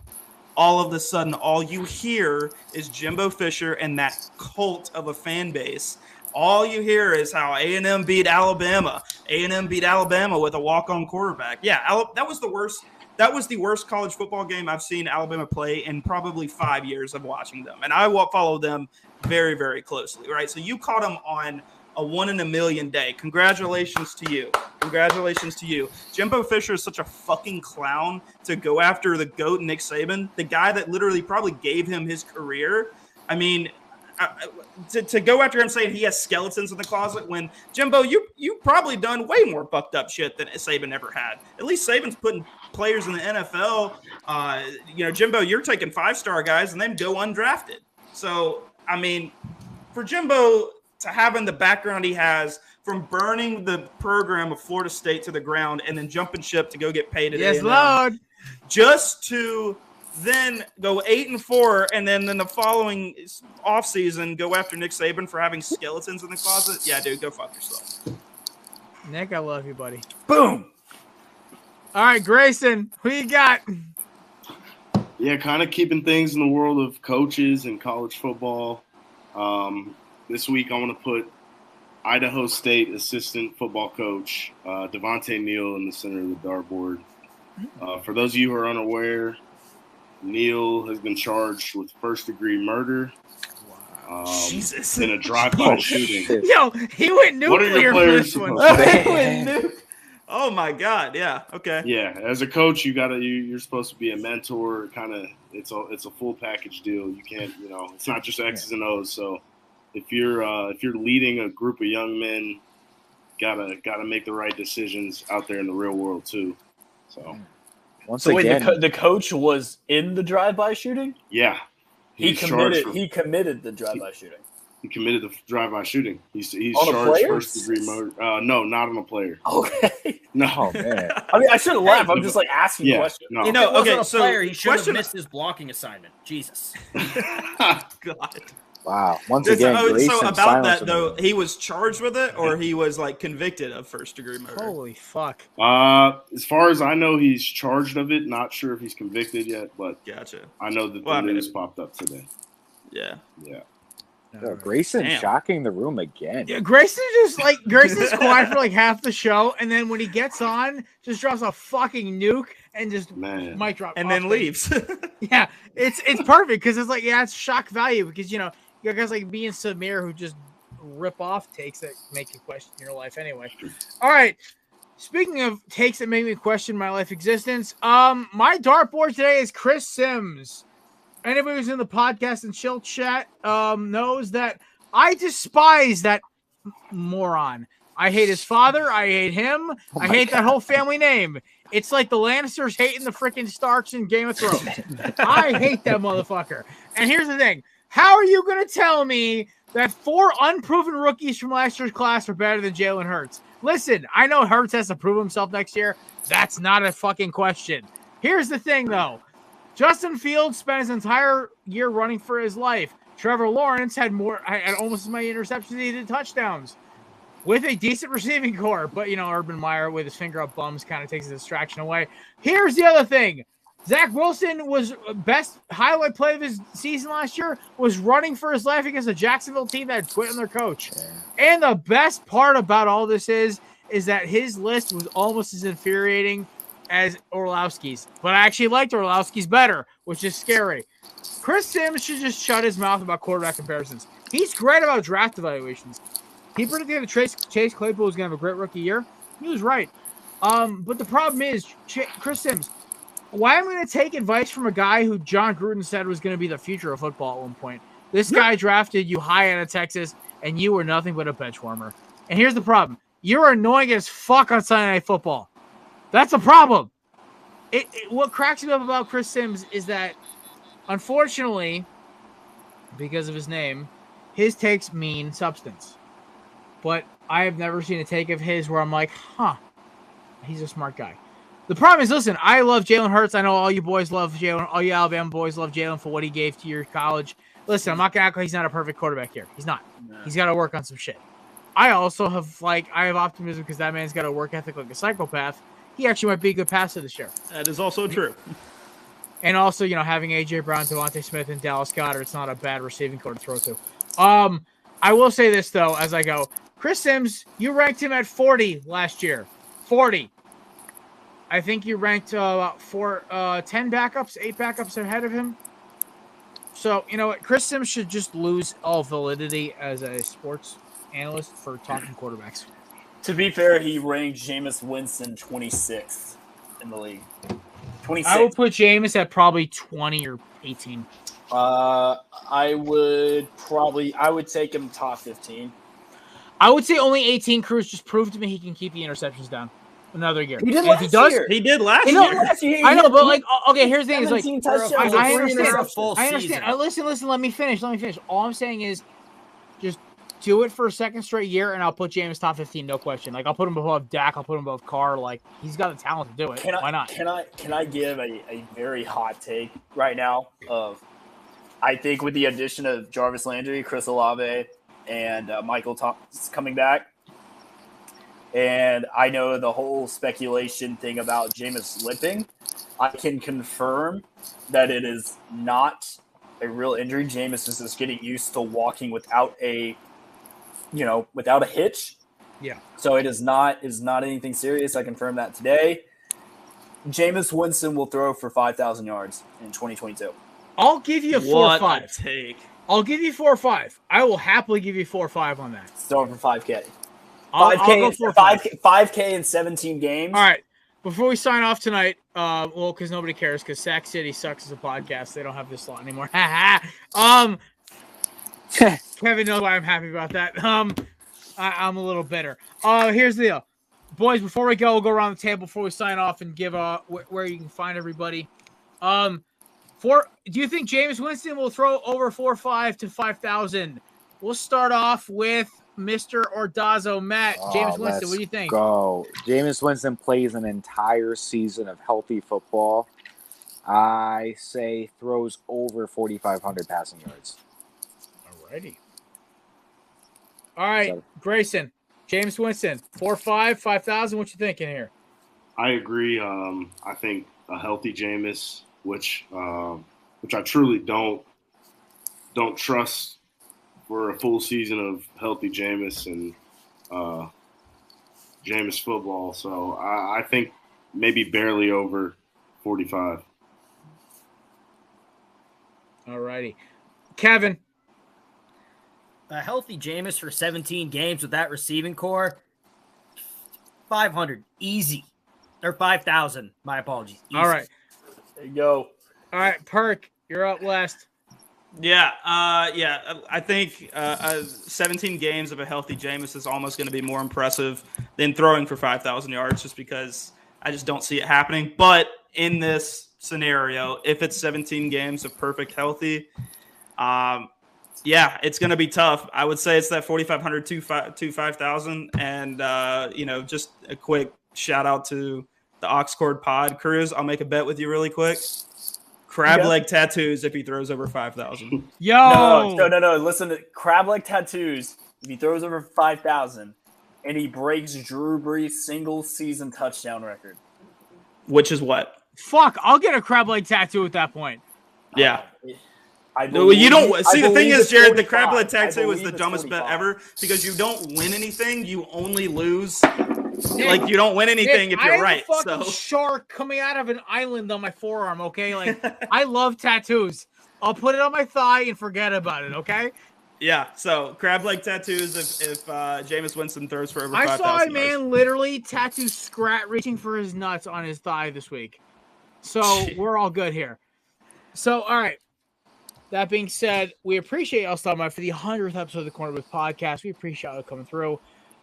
all you hear is Jimbo Fisher and that cult of a fan base. All you hear is how A&M beat Alabama. A&M beat Alabama with a walk-on quarterback. Yeah, that was the worst. That was the worst college football game I've seen Alabama play in probably 5 years of watching them. And I will follow them very, very closely, right? So you caught them on a 1 in a million day. Congratulations to you. Congratulations to you. Jimbo Fisher is such a fucking clown to go after the GOAT Nick Saban, the guy that literally probably gave him his career. I mean, to go after him saying he has skeletons in the closet when, Jimbo, you probably done way more fucked up shit than Saban ever had. At least Saban's putting players in the NFL. Jimbo, you're taking 5-star guys and then go undrafted. So, I mean, for Jimbo to having the background he has from burning the program of Florida State to the ground and then jumping ship to go get paid at Yes, A&M, Lord. just to then go 8-4 and then in the following offseason go after Nick Saban for having skeletons in the closet. Yeah, dude, go fuck yourself. Nick, I love you, buddy. Boom. All right, Grayson, who you got? Yeah, kind of keeping things in the world of coaches and college football. This week, I want to put Idaho State assistant football coach Devontae Neal in the center of the dartboard. For those of you who are unaware, Neal has been charged with first-degree murder. Jesus. In a drive-by shooting. Yo, he went nuclear. What are your players for supposed this to one. do? Oh my God! Yeah. Okay. Yeah, as a coach, you're supposed to be a mentor. Kind of, it's a full package deal. You can't, it's not just X's and O's. So if you're leading a group of young men, gotta make the right decisions out there in the real world too. So. Wait, the coach was in the drive-by shooting? Yeah. He committed the drive-by shooting. He committed the drive-by shooting. He's on charged first-degree murder. No, not on a player. Okay. No. Oh, man. I mean, I shouldn't laugh. I'm just asking questions. No. If it wasn't a player, he should have missed his blocking assignment. Jesus. God. Wow. Once again, so about that though, he was charged with it, or he was convicted of first-degree murder. Holy fuck! As far as I know, he's charged of it. Not sure if he's convicted yet, but gotcha. I know that the news popped up today. Yeah. Yeah. Grayson shocking the room again. Yeah, Grayson's quiet for half the show, and then when he gets on, just drops a fucking nuke and just mic drop, and then leaves. Yeah, it's perfect because it's it's shock value because you got guys like me and Samir who just rip off takes that make you question your life anyway. All right. Speaking of takes that make me question my life existence, my dartboard today is Chris Sims. Anybody who's in the podcast and chill chat knows that I despise that moron. I hate his father. I hate him. I hate that whole family name. It's like the Lannisters hating the freaking Starks in Game of Thrones. I hate that motherfucker. And here's the thing. How are you going to tell me that 4 unproven rookies from last year's class are better than Jalen Hurts? Listen, I know Hurts has to prove himself next year. That's not a fucking question. Here's the thing, though. Justin Fields spent his entire year running for his life. Trevor Lawrence had almost as many interceptions as he did touchdowns with a decent receiving core. But, Urban Meyer with his finger up bums kind of takes the distraction away. Here's the other thing. Zach Wilson was best highlight play of his season last year was running for his life against a Jacksonville team that had quit on their coach. And the best part about all this is that his list was almost as infuriating as Orlowski's. But I actually liked Orlowski's better, which is scary. Chris Sims should just shut his mouth about quarterback comparisons. He's great about draft evaluations. He predicted that Chase Claypool was going to have a great rookie year. He was right. But the problem is, Chris Sims, why am I going to take advice from a guy who John Gruden said was going to be the future of football at one point? This guy drafted you high out of Texas, and you were nothing but a bench warmer. And here's the problem. You're annoying as fuck on Sunday Night Football. That's a problem. What cracks me up about Chris Sims is that, unfortunately, because of his name, his takes mean substance. But I have never seen a take of his where I'm like, he's a smart guy. The problem is, listen, I love Jalen Hurts. I know all you boys love Jalen. All you Alabama boys love Jalen for what he gave to your college. Listen, I'm not going to act like he's not a perfect quarterback here. He's not. No. He's got to work on some shit. I also have, I have optimism because that man's got a work ethic like a psychopath. He actually might be a good passer this year. That is also true. And also, having A.J. Brown, Devontae Smith, and Dallas Goedert, it's not a bad receiving core to throw to. I will say this, though, as I go. Chris Sims, you ranked him at 40 last year. 40. I think you ranked 10 backups, 8 backups ahead of him. So, you know what? Chris Sims should just lose all validity as a sports analyst for talking quarterbacks. To be fair, he ranked Jameis Winston 26th in the league. 26. I would put Jameis at probably 20 or 18. I would take him top 15. I would say only 18. Cruz just proved to me he can keep the interceptions down another year. He did last year. He did last year. I know, but okay, here's the thing. I understand. Listen. Let me finish. All I'm saying is, just do it for a second straight year, and I'll put James top 15, no question. I'll put him above Dak. I'll put him above Carr. He's got the talent to do it. Why not? Can I give a very hot take right now? I think with the addition of Jarvis Landry, Chris Olave, and Michael Thomas coming back, and I know the whole speculation thing about Jameis limping, I can confirm that it is not a real injury. Jameis is just getting used to walking without a hitch. Yeah. So it is not anything serious. I confirmed that today. Jameis Winston will throw for 5,000 yards in 2022. I'll give you a 4 or 5. Take. I'll give you 4 or 5. I will happily give you 4 or 5 on that. Throwing for 5K. 5K in 17 games. All right. Before we sign off tonight, because nobody cares, because Sac City sucks as a podcast. They don't have this slot anymore. Kevin knows why I'm happy about that. I'm a little bitter. Here's the deal. Boys, before we go, we'll go around the table before we sign off and give where you can find everybody. Do you think Jameis Winston will throw over 4.5 to 5,000? We'll start off with Mr. Ordazzo. Matt, Jameis Winston, what do you think? Go. Jameis Winston plays an entire season of healthy football. I say throws over 4,500 passing yards. Alrighty. All right, Grayson, Jameis Winston, 4.5, 5,000. What you thinking here? I agree. I think a healthy Jameis, which I truly don't trust for a full season of healthy Jameis and Jameis football. So I think maybe barely over 45. All righty. Kevin. A healthy Jameis for 17 games with that receiving core, 500. Easy. Or 5,000. My apologies. Easy. All right. There you go. All right, Perk, you're up last. Yeah, I think 17 games of a healthy Jameis is almost going to be more impressive than throwing for 5,000 yards just because I just don't see it happening. But in this scenario, if it's 17 games of perfect healthy, it's going to be tough. I would say it's that 4,500 to 5,000. And, just a quick shout out to the Oxcord Pod. Cruz, I'll make a bet with you really quick. Crab leg tattoos if he throws over 5,000. Yo! No. Listen to crab leg tattoos if he throws over 5,000 and he breaks Drew Brees' single season touchdown record. Which is what? Fuck, I'll get a crab leg tattoo at that point. Yeah. The thing is, Jared, the crab leg tattoo is the dumbest bet ever because you don't win anything. You only lose. Nick, you don't win anything if you're right. I have a fucking shark coming out of an island on my forearm, okay? I love tattoos. I'll put it on my thigh and forget about it, okay? Yeah, so crab leg tattoos if Jameis Winston throws for over I 5,000 saw a yards. man literally tattoo Scrat reaching for his nuts on his thigh this week. So we're all good here. So, all right. That being said, we appreciate y'all stopping by for the 100th episode of the Corner Booth podcast. We appreciate y'all coming through.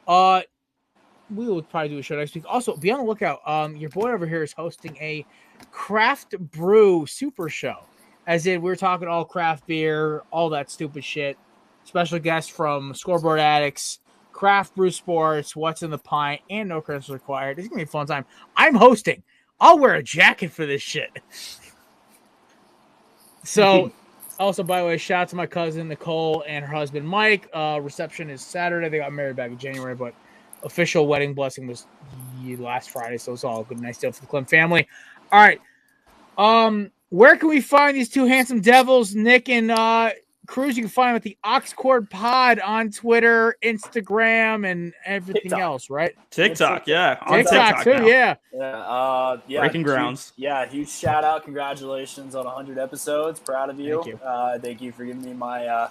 We will probably do a show next week. Also, be on the lookout. Your boy over here is hosting a craft brew super show. As in, we're talking all craft beer, all that stupid shit. Special guests from Scoreboard Addicts, Craft Brew Sports, What's in the Pint, and No Credits Required. It's gonna be a fun time. I'm hosting. I'll wear a jacket for this shit. So, also, by the way, shout out to my cousin Nicole and her husband Mike. Reception is Saturday. They got married back in January, but official wedding blessing was last Friday, so it's all a good, nice deal for the Clem family. All right. Where can we find these two handsome devils, Nick and Cruz? You can find them at the Oxcord Pod on Twitter, Instagram, and everything else, right? TikTok, yeah. On TikTok too, now. yeah. Yeah. Breaking grounds. Huge shout out. Congratulations on 100 episodes. Proud of you. Thank you. Thank you for giving me my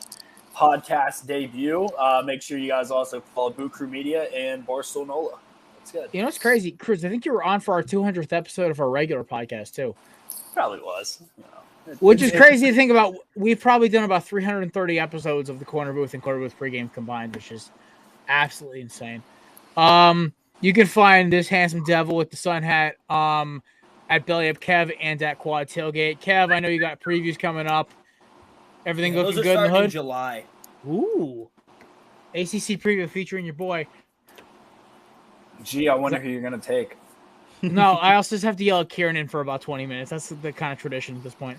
podcast debut. Make sure you guys also follow Boot Crew Media and Barstool Nola. That's good. You know what's crazy, Cruz? I think you were on for our 200th episode of our regular podcast too. Probably was. Which is crazy to think about. We've probably done about 330 episodes of the Corner Booth and Corner Booth pregame combined, which is absolutely insane. You can find this handsome devil with the sun hat at Belly Up Kev and at Quad Tailgate. Kev, I know you got previews coming up. Everything looking good in the hood? In July. Ooh. ACC preview featuring your boy. Gee, I wonder who you're going to take. No, I also just have to yell at Kieran in for about 20 minutes. That's the kind of tradition at this point.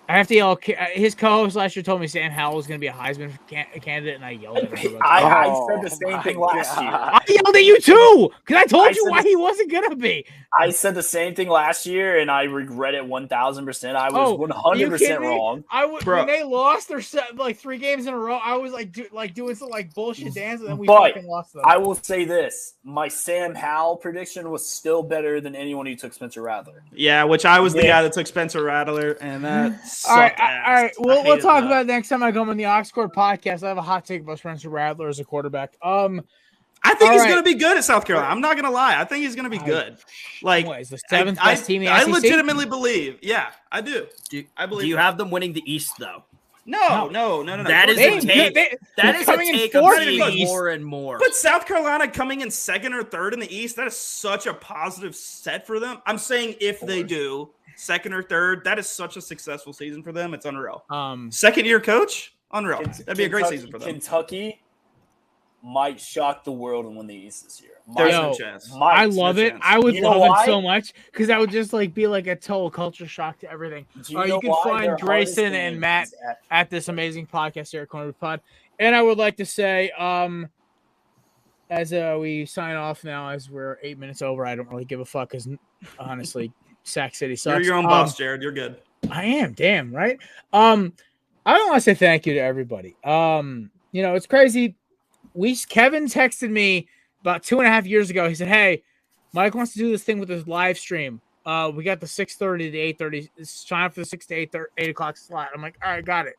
I have to yell. His co-host last year told me Sam Howell was going to be a Heisman candidate, and I yelled at him. I said the same thing last year. I yelled at you too, because I told you why he wasn't going to be. I said the same thing last year, and I regret it 1,000%. I was 100% wrong. When they lost their 3 games in a row, I was doing some bullshit dance, and then we fucking lost them. I will say this: my Sam Howell prediction was still better than anyone who took Spencer Rattler. Yeah, which I was the guy that took Spencer Rattler, and that sucked ass. All right. We'll talk about it next time I come on the Oxcord podcast. I have a hot take about Spencer Rattler as a quarterback. I think he's going to be good at South Carolina. I'm not going to lie. I think he's going to be good. He's the 7th best team in the I SEC? legitimately believe. Yeah, I do. I believe. Do you have them winning the East though? No. That is a take. That is a take of seeing more and more. But South Carolina coming in 2nd or 3rd in the East, that is such a positive set for them. I'm saying if they do 2nd or 3rd, that is such a successful season for them. It's unreal. 2nd-year coach, unreal. That'd be a great season for them. Kentucky might shock the world and win the East this year. There's no chance. I love it. I would love it so much because that would just be like a total culture shock to everything. You can find Grayson and Matt at this amazing podcast here at Corner Pod. And I would like to say, as we sign off now, as we're 8 minutes over, I don't really give a fuck because honestly, Sac City sucks. You're your own boss, Jared. You're good. I am. Damn, right? I want to say thank you to everybody. It's crazy. Kevin texted me about 2.5 years ago. He said, "Hey, Mike wants to do this thing with his live stream. We got the 6:30 to 8:30. It's time for the 6 to 8 o'clock slot." I'm like, "All right, got it."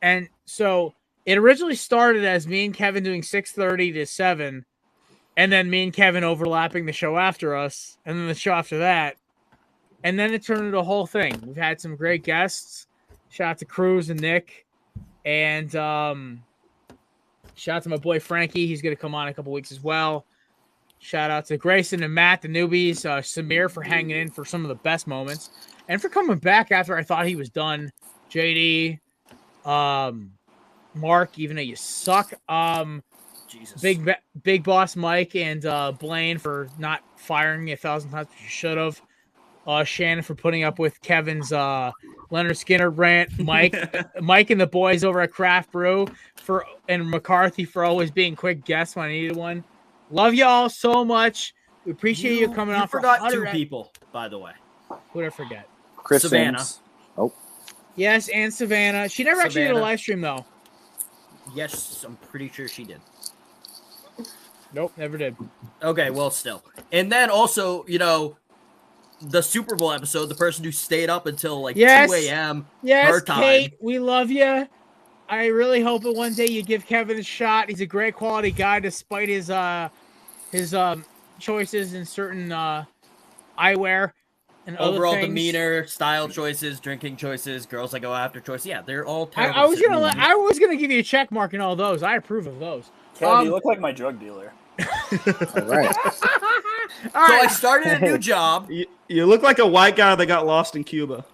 And so it originally started as me and Kevin doing 6:30 to 7, and then me and Kevin overlapping the show after us, and then the show after that, and then it turned into a whole thing. We've had some great guests. Shout out to Cruz and Nick, and shout out to my boy Frankie. He's going to come on in a couple weeks as well. Shout out to Grayson and Matt, the newbies. Samir for hanging in for some of the best moments. And for coming back after I thought he was done. JD, Mark, even though you suck. Jesus. Big boss Mike and Blaine for not firing me 1,000 times, but you should have. Shannon for putting up with Kevin's Leonard Skinner rant, Mike and the boys over at Craft Brew and McCarthy for always being quick guests when I needed one. Love y'all so much. We appreciate you coming on. Forgot 2 people, by the way. Who did I forget? Chris Savannah. Sims. Oh, yes, and Savannah. She never actually did a live stream though. Yes, I'm pretty sure she did. Nope, never did. Okay, well, still. And then also, the Super Bowl episode, the person who stayed up until like 2 a.m. Yes, her time. Kate, we love you. I really hope that one day you give Kevin a shot. He's a great quality guy, despite his choices in certain eyewear and overall other things. demeanor, style choices, drinking choices, girls that go after choices. Yeah, they're all terrible. I was gonna give you a check mark in all those. I approve of those. Kev, you look like my drug dealer. All right. I started a new job. You look like a white guy that got lost in Cuba.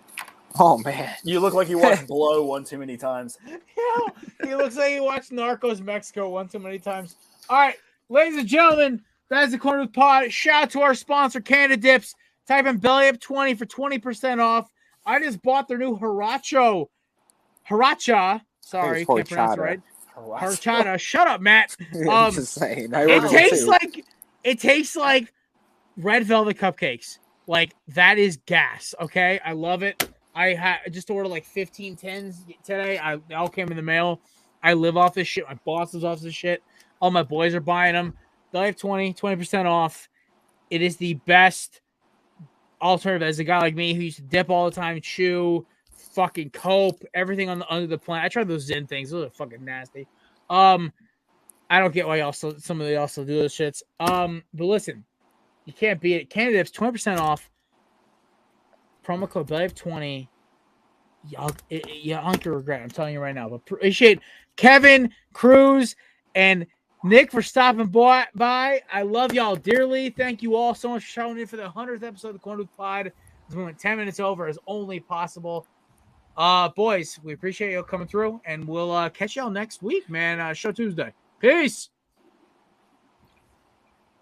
Oh man, you look like you watched Blow one too many times. Yeah, he looks like he watched Narcos Mexico one too many times. All right, ladies and gentlemen, that's the Corner of the Pod. Shout out to our sponsor, Canada Dips. Type in Belly Up 20 for 20% off. I just bought their new Hiracha. Sorry, can't pronounce it right. Horchata. Shut up, Matt. Just saying. It tastes like red velvet cupcakes. Like, that is gas. Okay, I love it. I just ordered like 15 tins today. They all came in the mail. I live off this shit. My boss lives off this shit. All my boys are buying them. Belly Up 20% off. It is the best alternative as a guy like me who used to dip all the time, chew, fucking cope, everything under the plant. I tried those Zen things; those are fucking nasty. I don't get why some of y'all still do those shits. But listen, you can't beat it. Canada Dips 20% off. Promo code BELLYUP20. Y'all aren't gonna regret it, I'm telling you right now. But appreciate Kevin, Cruz, and Nick for stopping by. I love y'all dearly. Thank you all so much for showing in for the 100th episode of the Corner Booth Pod. We went 10 minutes over as only possible. Boys, we appreciate you coming through, and we'll catch y'all next week, man. Show Tuesday. Peace.